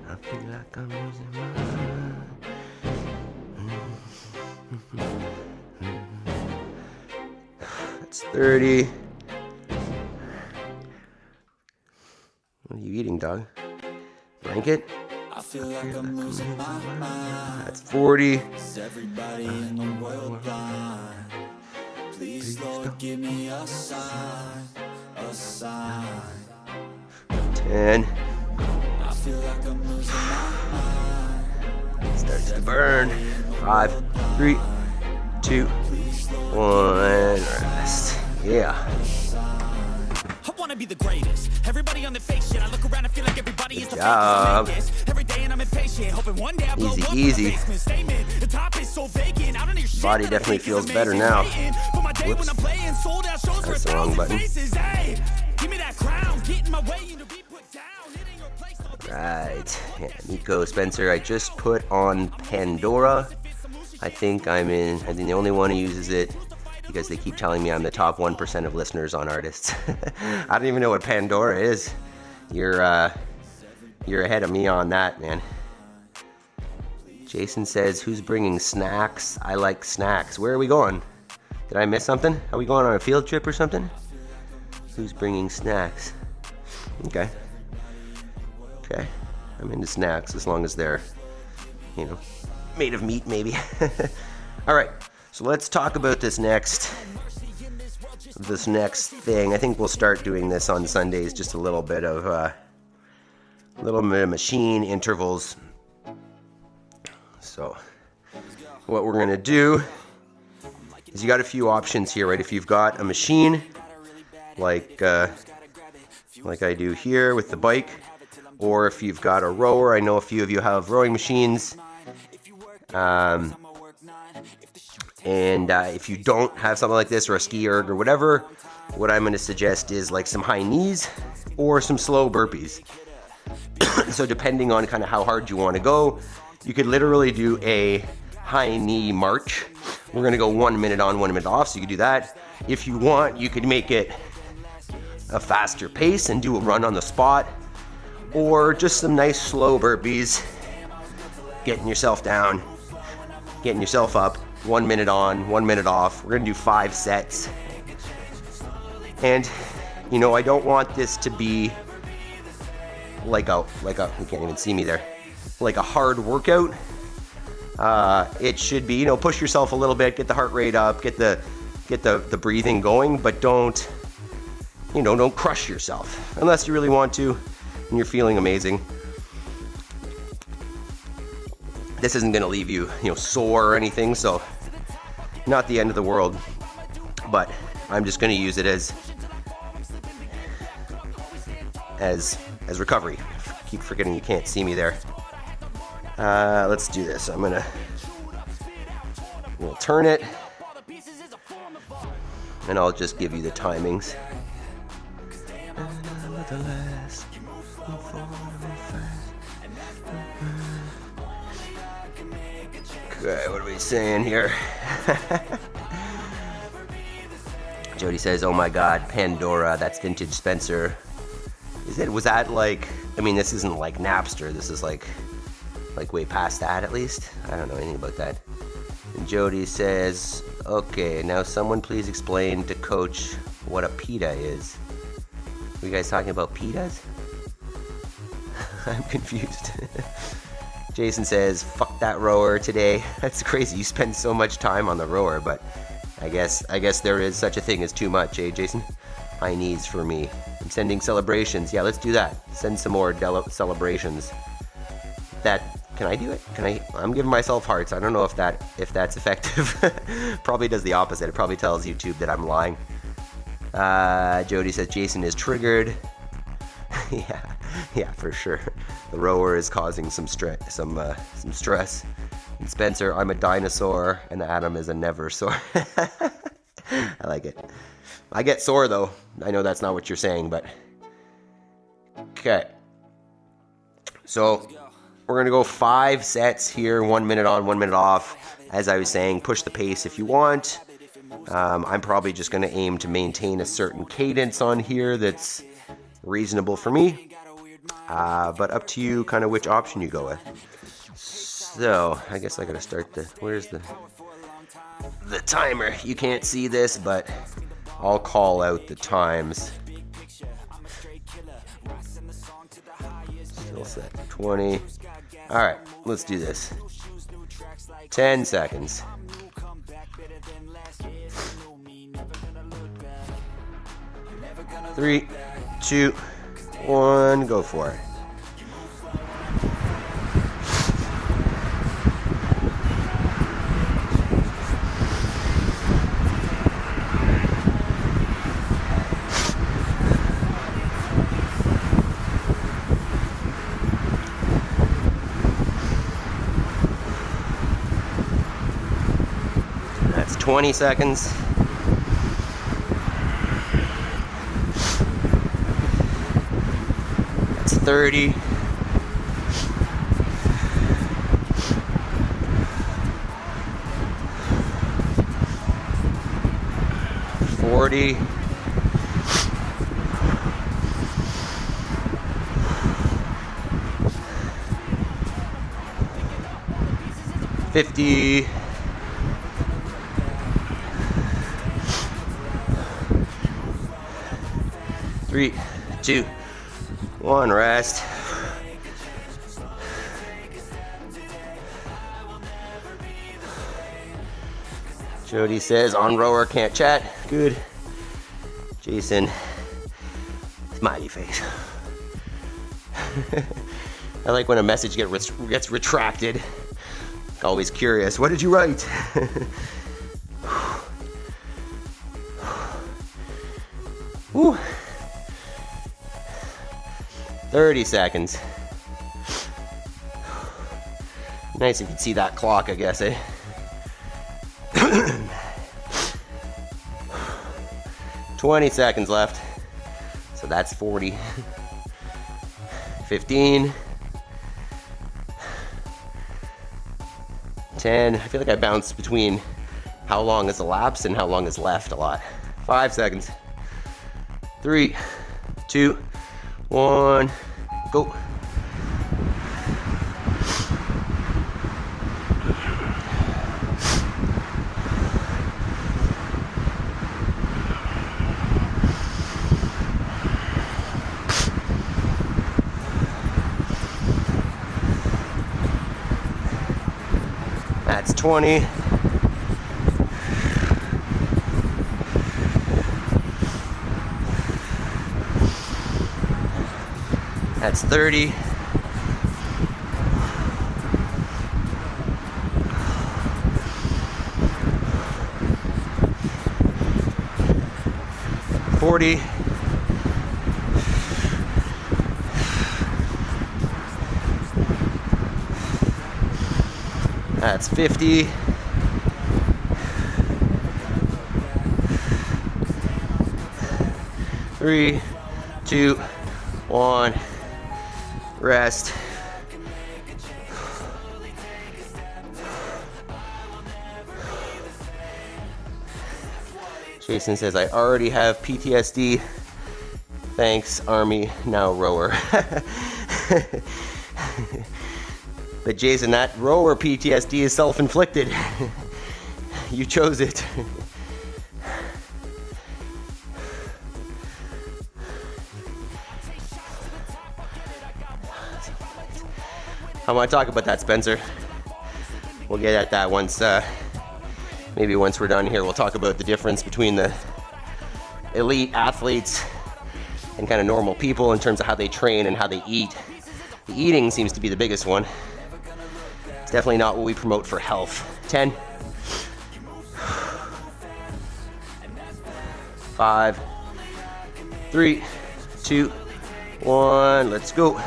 I feel like I'm losing my mind. That's 30. What are you eating, dog? Blanket? I feel like I'm losing my mind. That's 40. Is everybody in the world blind? Please, Lord, give me a sign, a sign. 10. I feel like I'm losing my mind. Starts to burn. 5, 3, 2, 1. Rest. Yeah. I wanna be the greatest. Everybody on the fake shit. I look around and feel like everybody is the job. fakest. Every day and I'm impatient, hoping one day I'll blow up. Easy. Statement. The top is so vacant. I don't hear shit. Body definitely feels better now. Whoops. That's the wrong button. Hey, give me that crown. Get in my way and to be put down. It ain't your place. Right. Yeah, Nico Spencer, I just put on Pandora. I think the only one who uses it because they keep telling me I'm the top 1% of listeners on artists. I don't even know what Pandora is. You're ahead of me on that, man. Jason says, who's bringing snacks? I like snacks. Where are we going? Did I miss something? Are we going on a field trip or something? Who's bringing snacks? Okay. I'm into snacks as long as they're, made of meat maybe. All right. So let's talk about this next thing. I think we'll start doing this on Sundays, just a little bit of machine intervals. So what we're gonna do is you got a few options here, right? If you've got a machine like I do here with the bike, or if you've got a rower, I know a few of you have rowing machines. And if you don't have something like this or a ski erg or whatever, what I'm going to suggest is like some high knees or some slow burpees. So depending on kind of how hard you want to go, you could literally do a high knee march. We're going to go 1 minute on, 1 minute off, so you could do that. If you want, you could make it a faster pace and do a run on the spot, or just some nice slow burpees, getting yourself down, getting yourself up. 1 minute on, 1 minute off. We're gonna do 5 sets. And, I don't want this to be like a, you can't even see me there, like a hard workout. It should be, push yourself a little bit, get the heart rate up, get the breathing going, but don't crush yourself unless you really want to and you're feeling amazing. This isn't gonna leave you, sore or anything, so not the end of the world, but I'm just gonna use it as recovery. I keep forgetting you can't see me there. Let's do this. We'll turn it, and I'll just give you the timings. Okay, what are we saying here? Jody says, oh my god, Pandora, that's vintage Spencer. Was that like, I mean, this isn't like Napster, this is like way past that at least. I don't know anything about that. And Jody says, okay, now someone please explain to coach what a pita is. Are you guys talking about pitas? I'm confused. Jason says, fuck that rower today. That's crazy, you spend so much time on the rower, but I guess there is such a thing as too much, eh, Jason? High knees for me. I'm sending celebrations. Yeah, let's do that. Send some more celebrations. Can I do it? I'm giving myself hearts. I don't know if that's effective. Probably does the opposite. It probably tells YouTube that I'm lying. Jody says Jason is triggered. yeah, for sure. The rower is causing some stress. And Spencer, I'm a dinosaur, and Adam is a never sore. I like it. I get sore though. I know that's not what you're saying, but okay. So we're gonna go 5 sets here, 1 minute on, 1 minute off. As I was saying, push the pace if you want. I'm probably just gonna aim to maintain a certain cadence on here that's reasonable for me. But up to you, kind of which option you go with. So I guess I gotta start where's the timer? You can't see this, but I'll call out the times. Still set 20. All right, let's do this. 10 seconds. 3, 2, 1, go for it. That's 20 seconds. That's 30. 40. 50. 3, 2, 1, rest. Jody says on rower can't chat. Good. Jason, smiley face. I like when a message gets retracted. Always curious. What did you write? Woo. 30 seconds. Nice if you can see that clock, I guess, eh? 20 seconds left. So that's 40. 15. 10. I feel like I bounce between how long is elapsed and how long is left a lot. 5 seconds. 3, 2, 1, go. That's 20. That's 30. $40. That's 50. Three, 2, 1. Rest. Jason says, I already have PTSD. Thanks, Army, now rower. But Jason, that rower PTSD is self-inflicted. You chose it. I want to talk about that, Spencer. We'll get at that once, maybe once we're done here. We'll talk about the difference between the elite athletes and kind of normal people in terms of how they train and how they eat. The eating seems to be the biggest one. It's definitely not what we promote for health. 10. 5, 3, 2, 1, let's go.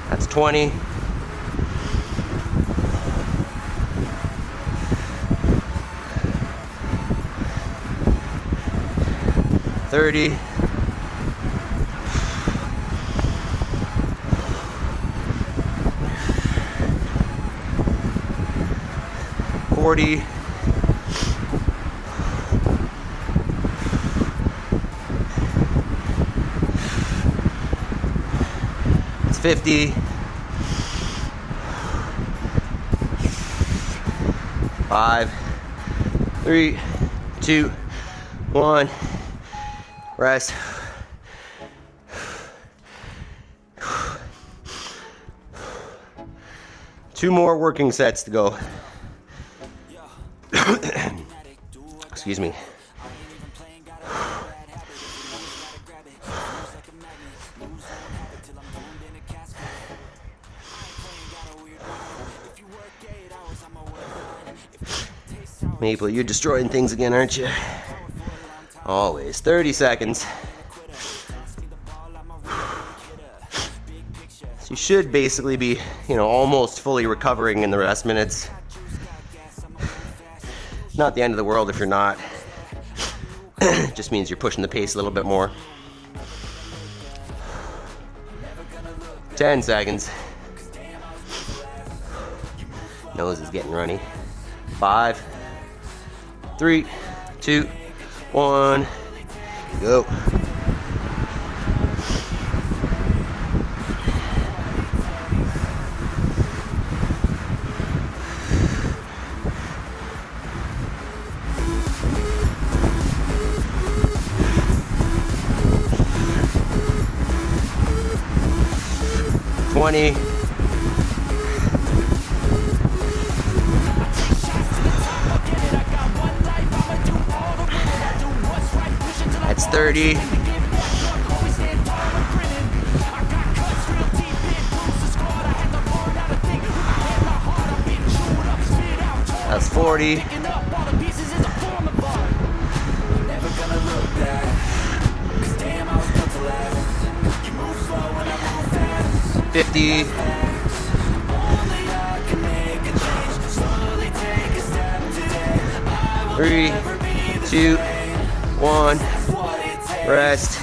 That's 20. 30. 40. 50. 5, 3, 2, 1. Rest. Two more working sets to go. Excuse me. Maple, you're destroying things again, aren't you? Always. 30 seconds. So you should basically be, almost fully recovering in the rest minutes. Not the end of the world if you're not. It just means you're pushing the pace a little bit more. 10 seconds. Nose is getting runny. 5, 3, 2, 1, go. That's 30. That's 40. 50. 3, 2, 1. Rest.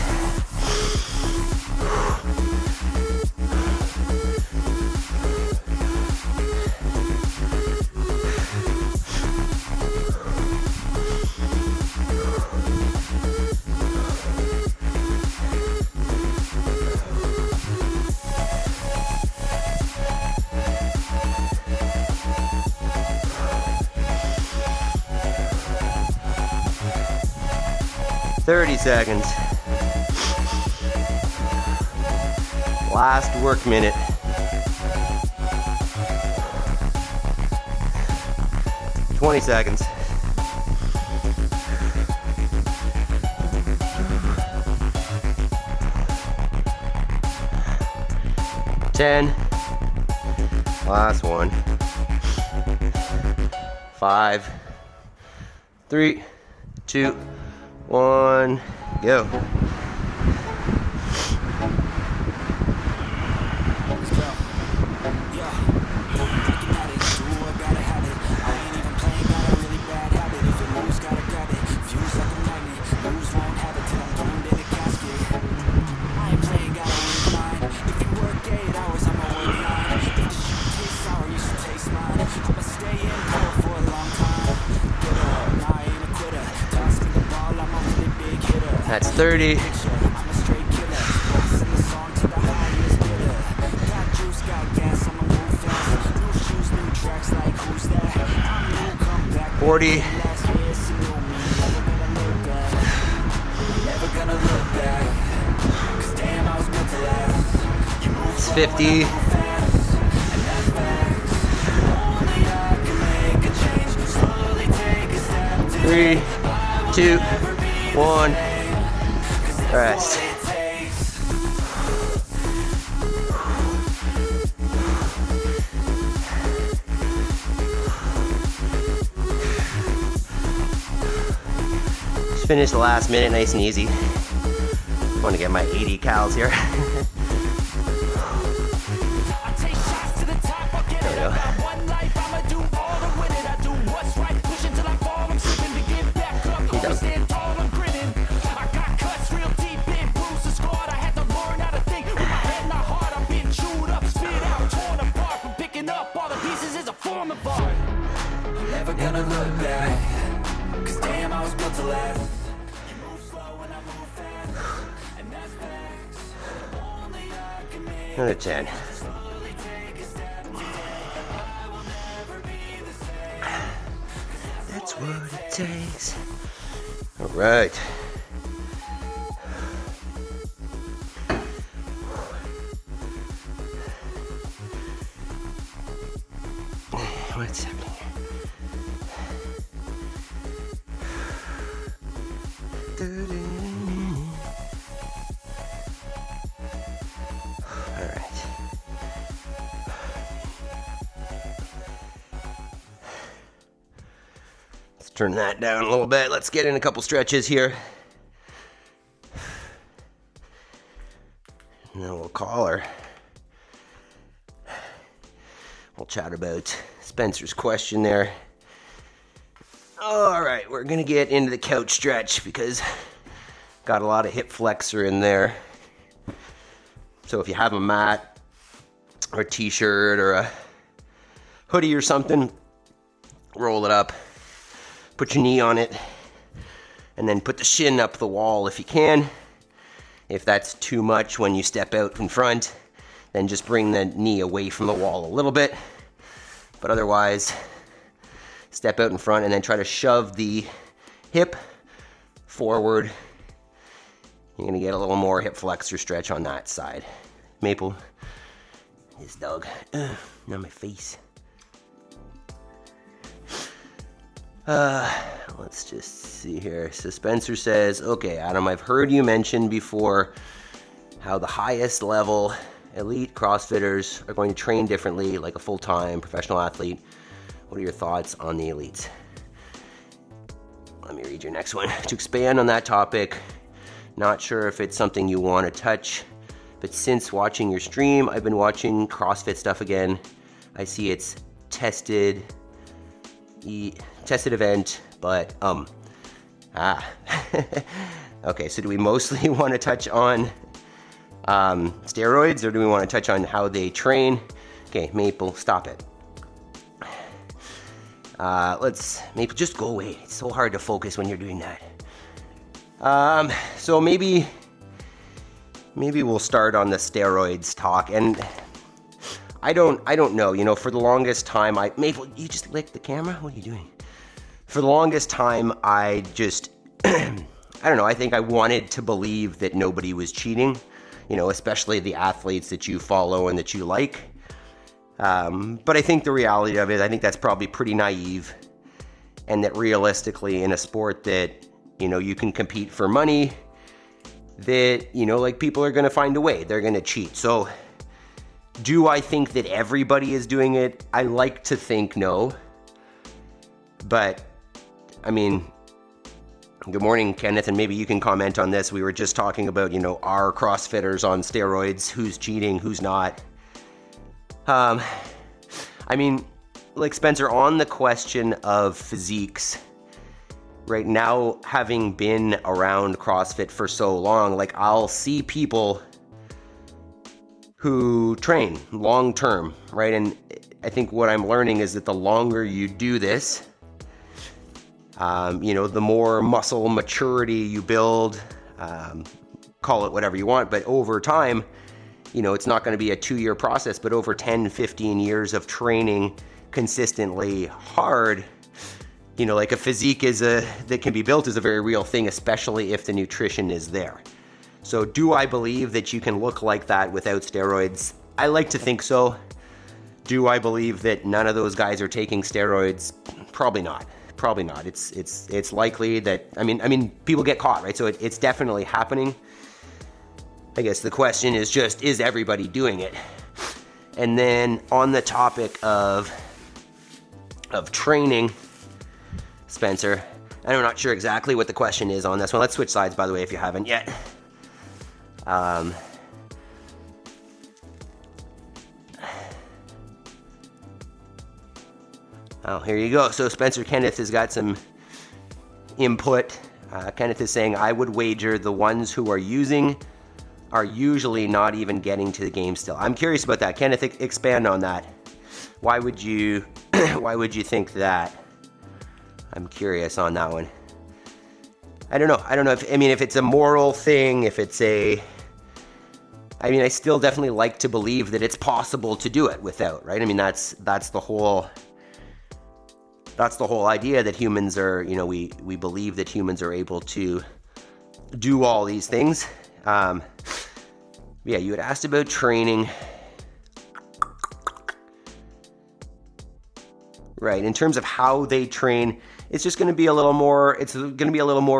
Thirty seconds. Last work minute. Twenty seconds. 10. Last one. 5, 3, 2, 1, go. That's 30. I'm a straight killer. Sing the song to the highest bidder. Got juice, got gas, I'ma move fast. New shoes, new tracks, like who's that? I'm new, come back. 40. Last year, it's a new me. Never gonna look back. Cause damn, I was built to last. You move It's slow, 50. and that's facts. Only I can make a change. Slowly take a step to 3, 2, 1. Rest. Just finish the last minute nice and easy. Want to get my 80 cals here. There we go. Never gonna look back. Cause damn, I was built to last. You move slow and I move fast. And that's facts. Only I can make Another 10. slowly take a step today. I will never be the same. That's what it takes. All right. What's happening here? All right. Let's turn that down a little bit. Let's get in a couple stretches here. And then we'll call her. We'll chat about Spencer's question there. All right, we're gonna get into the couch stretch because got a lot of hip flexor in there. So if you have a mat or a t-shirt or a hoodie or something, roll it up, put your knee on it, and then put the shin up the wall if you can. If that's too much when you step out in front, then just bring the knee away from the wall a little bit. But otherwise, step out in front and then try to shove the hip forward. You're gonna get a little more hip flexor stretch on that side. Maple, this dog, on my face. Let's just see here. So Spencer says, okay, Adam, I've heard you mention before how the highest level elite CrossFitters are going to train differently, like a full-time professional athlete. What are your thoughts on the elites? Let me read your next one. To expand on that topic, not sure if it's something you want to touch, but since watching your stream, I've been watching CrossFit stuff again. I see it's tested event, but okay, so do we mostly want to touch on steroids, or do we want to touch on how they train? Okay, Maple, stop it. Maple, just go away. It's so hard to focus when you're doing that. So maybe we'll start on the steroids talk. And I don't know, you know, for the longest time, Maple, you just licked the camera? What are you doing? For the longest time, I just, I don't know, I think I wanted to believe that nobody was cheating, you know, especially the athletes that you follow and that you like. But I think the reality of it, I think that's probably pretty naive, and that realistically in a sport that, you know, you can compete for money, that, you know, like people are going to find a way, they're going to cheat. So do I think that everybody is doing it? I like to think no, but I mean, good morning, Kenneth, and maybe you can comment on this. We were just talking about, you know, are CrossFitters on steroids, who's cheating, who's not. I mean, like Spencer, on the question of physiques, right now, having been around CrossFit for so long, like I'll see people who train long term, right? And I think what I'm learning is that the longer you do this, you know, the more muscle maturity you build, call it whatever you want, but over time, it's not going to be a 2-year process, but over 10, 15 years of training consistently hard, like a physique that can be built is a very real thing, especially if the nutrition is there. So do I believe that you can look like that without steroids? I like to think so. Do I believe that none of those guys are taking steroids? Probably not. Probably not. It's likely that, I mean, people get caught, right? So it's definitely happening. I guess the question is just, is everybody doing it? And then on the topic of training, Spencer, and I'm not sure exactly what the question is on this one. Let's switch sides, by the way, if you haven't yet. Oh, here you go. So Spencer Kenneth has got some input. Kenneth is saying, I would wager the ones who are using are usually not even getting to the game still. I'm curious about that. Kenneth, expand on that. Why would you think that? I'm curious on that one. I don't know if it's a moral thing, if it's I still definitely like to believe that it's possible to do it without, right? That's the whole idea that humans are, we believe that humans are able to do all these things. Yeah, you had asked about training. Right, in terms of how they train, it's just going to be a little more,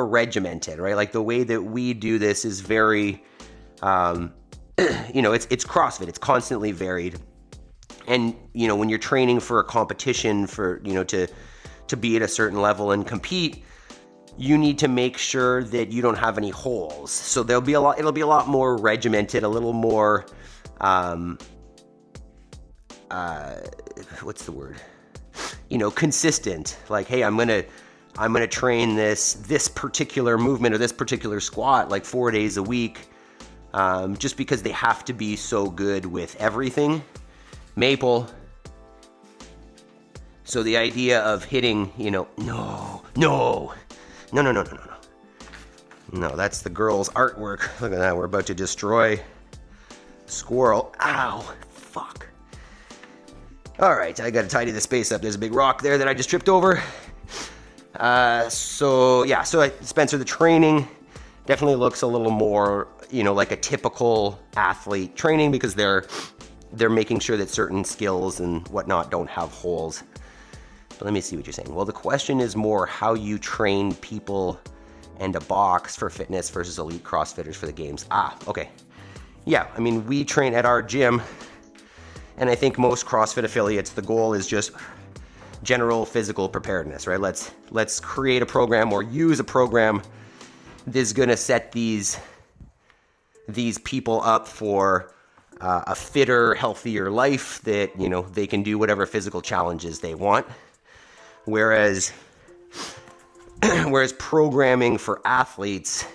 regimented, right? Like the way that we do this is very, it's CrossFit. It's constantly varied. And, when you're training for a competition for, to be at a certain level and compete, you need to make sure that you don't have any holes. So it'll be a lot more regimented, a little more, what's the word? Consistent. Like, hey, I'm gonna train this particular movement or this particular squat like 4 days a week, just because they have to be so good with everything. Maple. So the idea of hitting, no, that's the girl's artwork. Look at that, we're about to destroy squirrel. Ow, fuck. All right, I gotta tidy the space up. There's a big rock there that I just tripped over. So Spencer, the training definitely looks a little more, like a typical athlete training because they're making sure that certain skills and whatnot don't have holes. But let me see what you're saying. Well, the question is more how you train people and a box for fitness versus elite CrossFitters for the games. Okay. Yeah, we train at our gym, and I think most CrossFit affiliates, the goal is just general physical preparedness, right? Let's create a program or use a program that's gonna set these people up for a fitter, healthier life that, they can do whatever physical challenges they want. Whereas programming for athletes,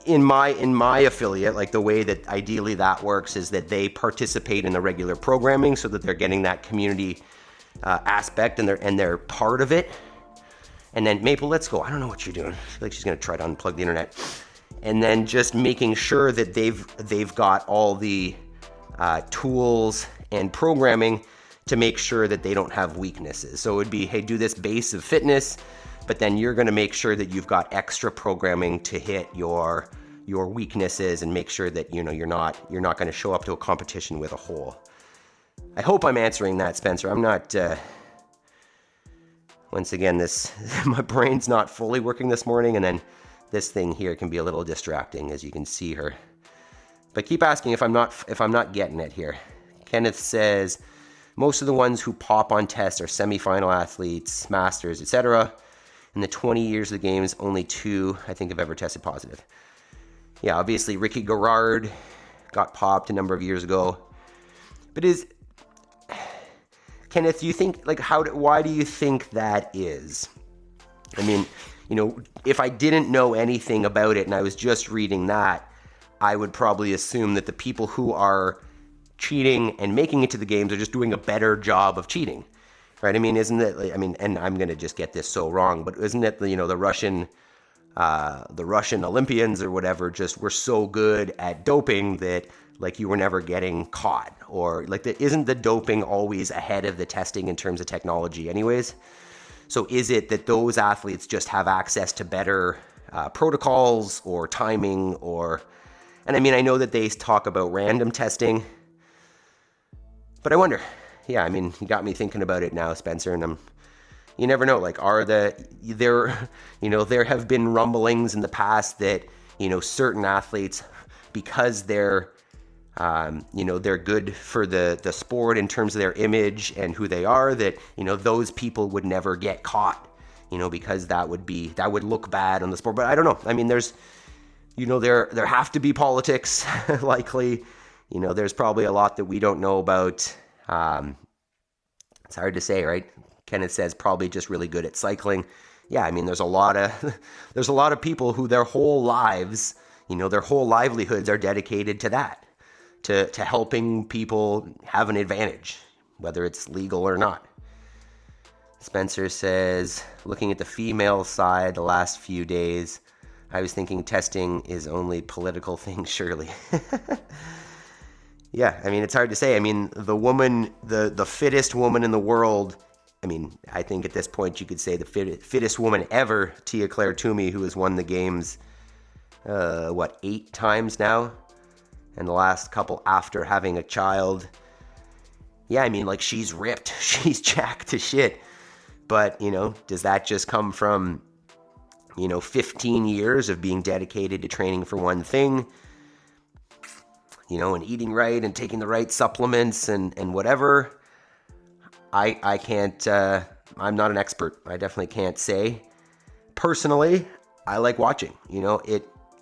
in my affiliate, like the way that ideally that works is that they participate in the regular programming so that they're getting that community aspect and they're part of it. And then Maple, let's go. I don't know what you're doing. I feel like she's gonna try to unplug the internet. And then just making sure that they've got all the tools and programming to make sure that they don't have weaknesses. So it would be, hey, do this base of fitness, but then you're gonna make sure that you've got extra programming to hit your weaknesses and make sure that you're not gonna show up to a competition with a hole. I hope I'm answering that, Spencer. I'm not. Once again, my brain's not fully working this morning, and then this thing here can be a little distracting, as you can see her. But keep asking if I'm not getting it here. Kenneth says most of the ones who pop on tests are semifinal athletes, masters, etc. In the 20 years of the games, only 2 I think have ever tested positive. Yeah, obviously Ricky Garrard got popped a number of years ago. But Kenneth, do you think, why do you think that is? If I didn't know anything about it and I was just reading that, I would probably assume that the people who are cheating and making it to the games are just doing a better job of cheating, right? Isn't it, and I'm going to just get this so wrong, but isn't it, the Russian the Russian Olympians or whatever just were so good at doping that like you were never getting caught, or like isn't the doping always ahead of the testing in terms of technology anyways? So is it that those athletes just have access to better protocols or timing, or, and I mean, I know that they talk about random testing, but I wonder, yeah, I mean, you got me thinking about it now, Spencer, and you never know, like, there have been rumblings in the past that, certain athletes, because they're good for the sport in terms of their image and who they are, that, those people would never get caught, because that would look bad on the sport. But I don't know. I mean, there's, there have to be politics, likely, there's probably a lot that we don't know about. It's hard to say, right? Kenneth says probably just really good at cycling. Yeah, I mean, there's a lot of people who their whole lives, their whole livelihoods are dedicated to that, to helping people have an advantage, whether it's legal or not. Spencer says, looking at the female side the last few days, I was thinking testing is only political thing, surely. Yeah, I mean, it's hard to say. I mean, the woman, the fittest woman in the world, I mean, I think at this point you could say the fittest woman ever, Tia-Clair Toomey, who has won the games, 8 times now? And the last couple after having a child. Yeah, I mean, like, she's ripped. She's jacked to shit. But, does that just come from, 15 years of being dedicated to training for one thing? And eating right and taking the right supplements and whatever. I can't, I'm not an expert. I definitely can't say. Personally, I like watching,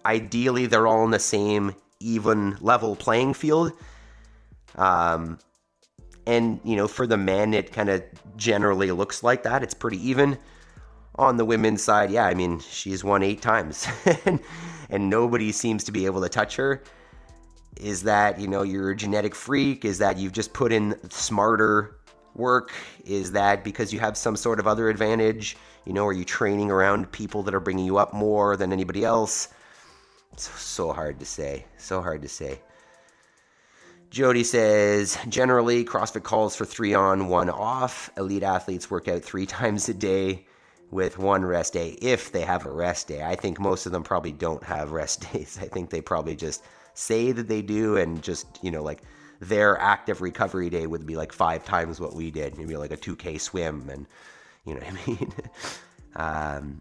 ideally they're all on the same even level playing field. And, for the men, it kind of generally looks like that. It's pretty even. On the women's side, yeah, I mean, she's won 8 times and nobody seems to be able to touch her. Is that, you're a genetic freak? Is that you've just put in smarter work? Is that because you have some sort of other advantage? Are you training around people that are bringing you up more than anybody else? It's so hard to say. So hard to say. Jody says, generally, CrossFit calls for 3 on, 1 off. Elite athletes work out 3 times a day with 1 rest day, if they have a rest day. I think most of them probably don't have rest days. I think they probably just say that they do, and just, like, their active recovery day would be like 5 times what we did, maybe like a 2K swim, and what I mean.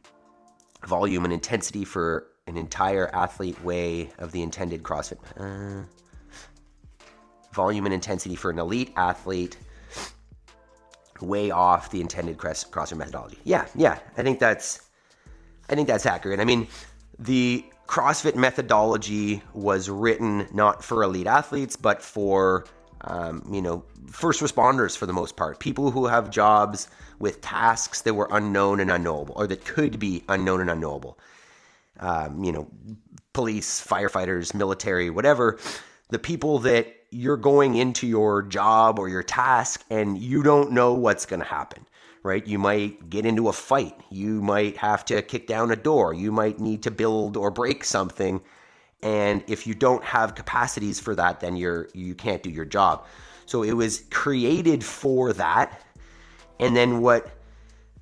Volume and intensity for an entire athlete way of the intended CrossFit. Volume and intensity for an elite athlete way off the intended CrossFit methodology. Yeah, I think that's accurate. I mean, the CrossFit methodology was written not for elite athletes, but for, first responders for the most part. People who have jobs with tasks that were unknown and unknowable, or that could be unknown and unknowable. Police, firefighters, military, whatever. The people that you're going into your job or your task and you don't know what's going to happen. Right? You might get into a fight. You might have to kick down a door. You might need to build or break something. And if you don't have capacities for that, then you can't do your job. So it was created for that. And then what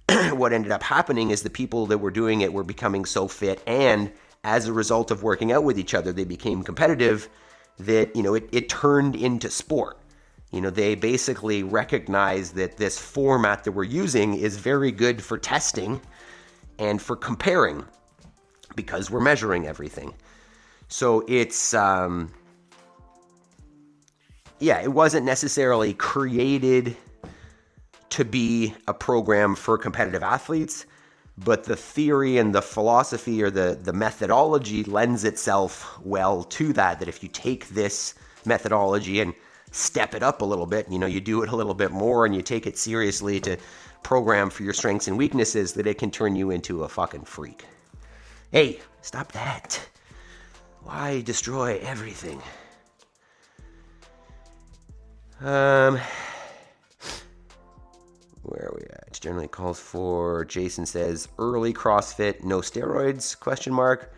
ended up happening is the people that were doing it were becoming so fit, and as a result of working out with each other, they became competitive, that, it turned into sport. They basically recognize that this format that we're using is very good for testing and for comparing, because we're measuring everything. So it's, it wasn't necessarily created to be a program for competitive athletes, but the theory and the philosophy, or the methodology, lends itself well to that if you take this methodology and step it up a little bit, you do it a little bit more, and you take it seriously to program for your strengths and weaknesses, that it can turn you into a fucking freak. Hey, stop that. Why destroy everything? Where are we at? generally calls for, Jason says, early CrossFit, no steroids, question mark.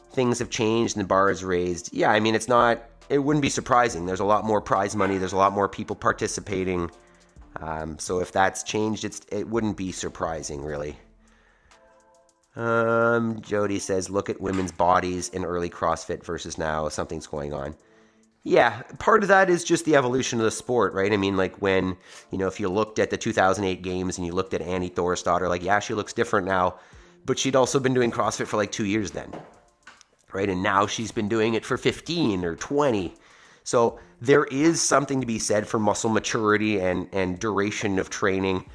Things have changed and the bar is raised. Yeah, I mean, it wouldn't be surprising. There's a lot more prize money. There's a lot more people participating. So if that's changed, it wouldn't be surprising, really. Jody says, look at women's bodies in early CrossFit versus now. Something's going on. Yeah, part of that is just the evolution of the sport, right? I mean, like when, if you looked at the 2008 games and you looked at Annie Thorisdottir, like, yeah, she looks different now, but she'd also been doing CrossFit for like 2 years then, right? And now she's been doing it for 15 or 20. So there is something to be said for muscle maturity and duration of training.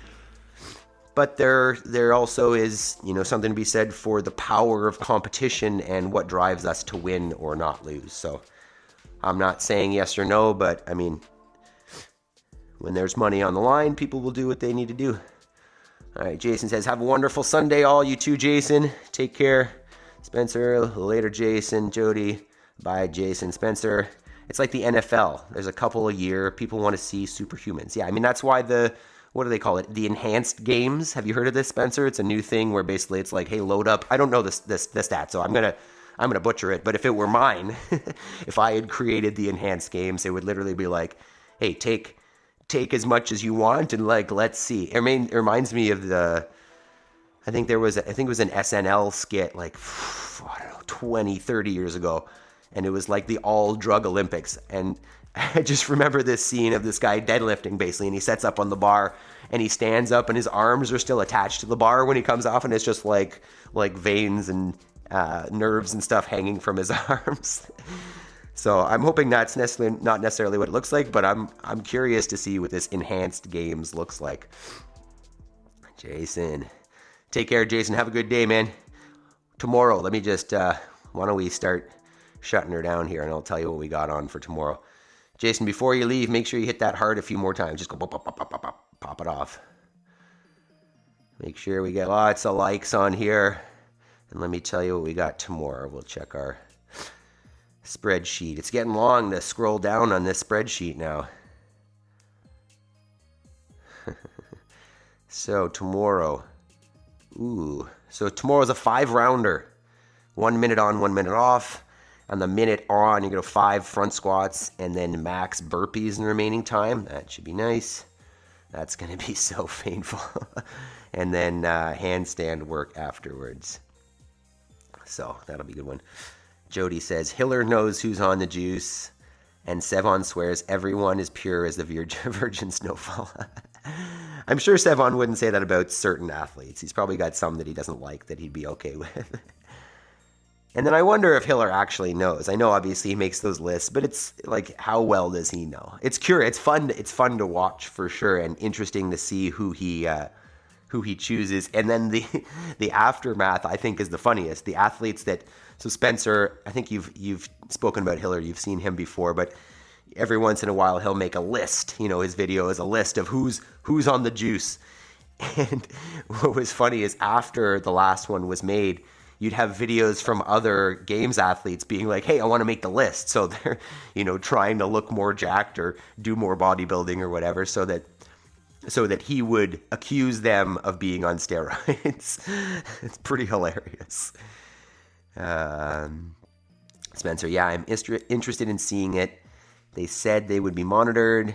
But there also is, something to be said for the power of competition and what drives us to win or not lose. So I'm not saying yes or no, but I mean, when there's money on the line, people will do what they need to do. All right, Jason says, have a wonderful Sunday, all. You too, Jason. Take care. Spencer, later, Jason. Jody, bye, Jason. Spencer, it's like the NFL. There's a couple a year. People want to see superhumans. Yeah, I mean, that's why what do they call it? The enhanced games. Have you heard of this, Spencer? It's a new thing where basically it's like, hey, load up. I don't know the stat, so I'm gonna butcher it. But if it were mine, if I had created the enhanced games, it would literally be like, hey, take as much as you want and like, let's see. It reminds me of I think it was an SNL skit like, I don't know, 20, 30 years ago. And it was like the all drug Olympics. And I just remember this scene of this guy deadlifting basically, and he sets up on the bar and he stands up and his arms are still attached to the bar when he comes off, and it's just like veins and nerves and stuff hanging from his arms. So I'm hoping that's not necessarily what it looks like, but I'm curious to see what this enhanced games looks like. Jason, take care, Jason. Have a good day, man. Tomorrow, let me just why don't we start shutting her down here, and I'll tell you what we got on for tomorrow. Jason, before you leave, make sure you hit that heart a few more times. Just go pop, pop, pop, pop, pop, pop it off. Make sure we get lots of likes on here. And let me tell you what we got tomorrow. We'll check our spreadsheet. It's getting long to scroll down on this spreadsheet now. So tomorrow. So tomorrow's a 5-rounder. 1 minute on, 1 minute off. On the minute on, you're going to 5 front squats and then max burpees in the remaining time. That should be nice. That's going to be so painful. And then handstand work afterwards. So that'll be a good one. Jody says, Hiller knows who's on the juice. And Sevon swears everyone is pure as the virgin snowfall. I'm sure Sevon wouldn't say that about certain athletes. He's probably got some that he doesn't like that he'd be okay with. And then I wonder if Hiller actually knows. I know obviously he makes those lists, but it's like, how well does he know? It's curious. It's fun to watch for sure, and interesting to see who he chooses. And then the aftermath, I think, is the funniest. The athletes so Spencer, I think you've spoken about Hiller, you've seen him before, but every once in a while he'll make a list. His video is a list of who's on the juice. And what was funny is after the last one was made, you'd have videos from other games athletes being like, hey, I want to make the list. So they're, trying to look more jacked or do more bodybuilding or whatever so that he would accuse them of being on steroids. It's pretty hilarious. Spencer, yeah, I'm interested in seeing it. They said they would be monitored.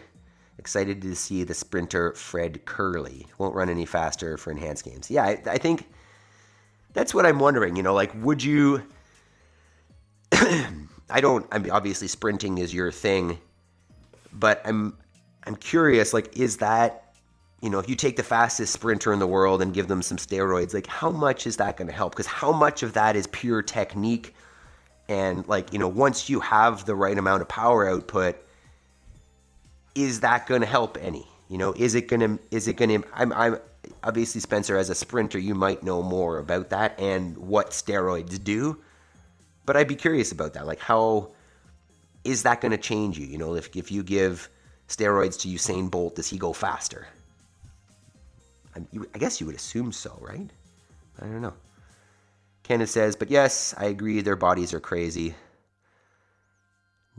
Excited to see the sprinter Fred Curley. Won't run any faster for enhanced games. Yeah, I think that's what I'm wondering, would you, obviously sprinting is your thing, but I'm curious, is that, if you take the fastest sprinter in the world and give them some steroids, how much is that going to help? Because how much of that is pure technique? And once you have the right amount of power output, is that going to help any? Is it going to, I'm obviously, Spencer, as a sprinter, you might know more about that and what steroids do. But I'd be curious about that. How is that going to change you? If you give steroids to Usain Bolt, does he go faster? I guess you would assume so, right? I don't know. Kenneth says, but yes, I agree, their bodies are crazy.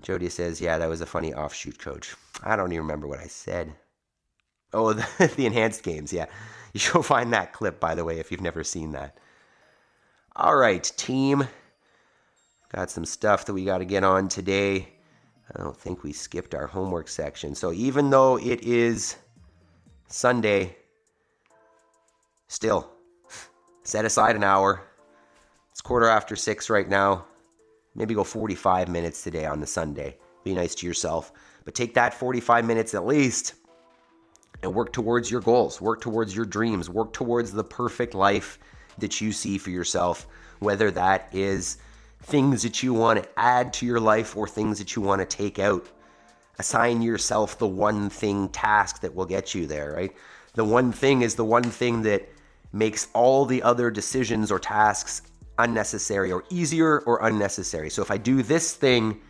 Jody says, yeah, that was a funny offshoot, coach. I don't even remember what I said. Oh, the enhanced games, yeah. You'll find that clip, by the way, if you've never seen that. All right, team. Got some stuff that we got to get on today. I don't think we skipped our homework section. So even though it is Sunday, still set aside an hour. It's 6:15 right now. Maybe go 45 minutes today on the Sunday. Be nice to yourself. But take that 45 minutes at least and work towards your goals. Work towards your dreams. Work towards the perfect life that you see for yourself. Whether that is things that you want to add to your life or things that you want to take out. Assign yourself the one thing task that will get you there, right? The one thing is the one thing that makes all the other decisions or tasks unnecessary or easier or unnecessary. So if I do this thing,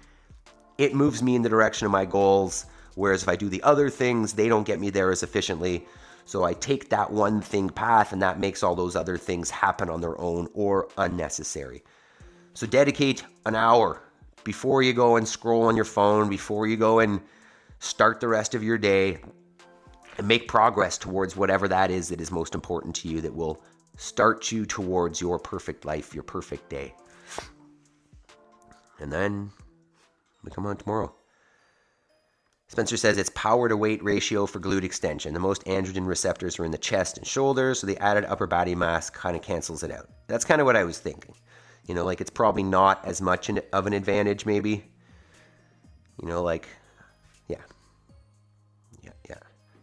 it moves me in the direction of my goals. Whereas if I do the other things, they don't get me there as efficiently. So I take that one thing path and that makes all those other things happen on their own or unnecessary. So dedicate an hour before you go and scroll on your phone, before you go and start the rest of your day, and make progress towards whatever that is most important to you that will start you towards your perfect life, your perfect day. And then we come on tomorrow. Spencer says it's power to weight ratio for glute extension. The most androgen receptors are in the chest and shoulders, so the added upper body mass kind of cancels it out. That's kind of what I was thinking. You know, like it's probably not as much of an advantage maybe. You know, like, yeah.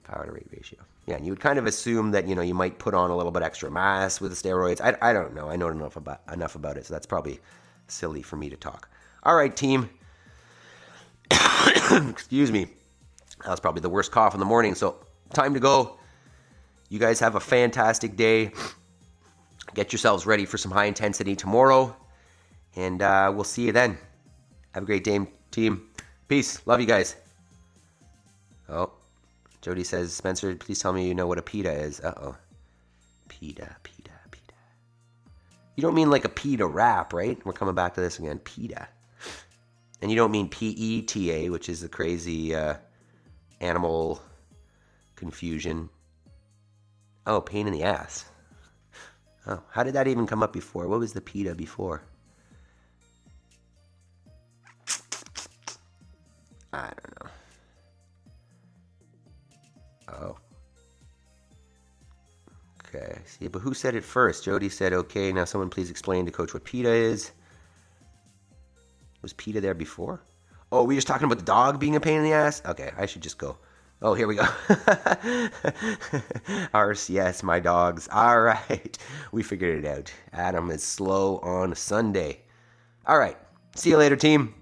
Power to weight ratio. Yeah, and you would kind of assume that, you know, you might put on a little bit extra mass with the steroids. I don't know. I know enough about it, so that's probably silly for me to talk. All right, team. Excuse me. That was probably the worst cough in the morning, so time to go. You guys have a fantastic day. Get yourselves ready for some high intensity tomorrow, and we'll see you then. Have a great day, team. Peace. Love you guys. Oh, Jody says, Spencer, please tell me you know what a pita is. Uh-oh. Pita. You don't mean like a pita wrap, right? We're coming back to this again. Pita. And you don't mean P-E-T-A, which is the crazy animal confusion. Oh, pain in the ass. Oh, how did that even come up before? What was the pita before? I don't know. Oh. Okay. See, but who said it first? Jody said, okay, now someone please explain to Coach what pita is. Was PETA there before? Oh, we just talking about the dog being a pain in the ass? Okay, I should just go. Oh, here we go. RCS, my dogs. All right. We figured it out. Adam is slow on Sunday. All right. See you later, team.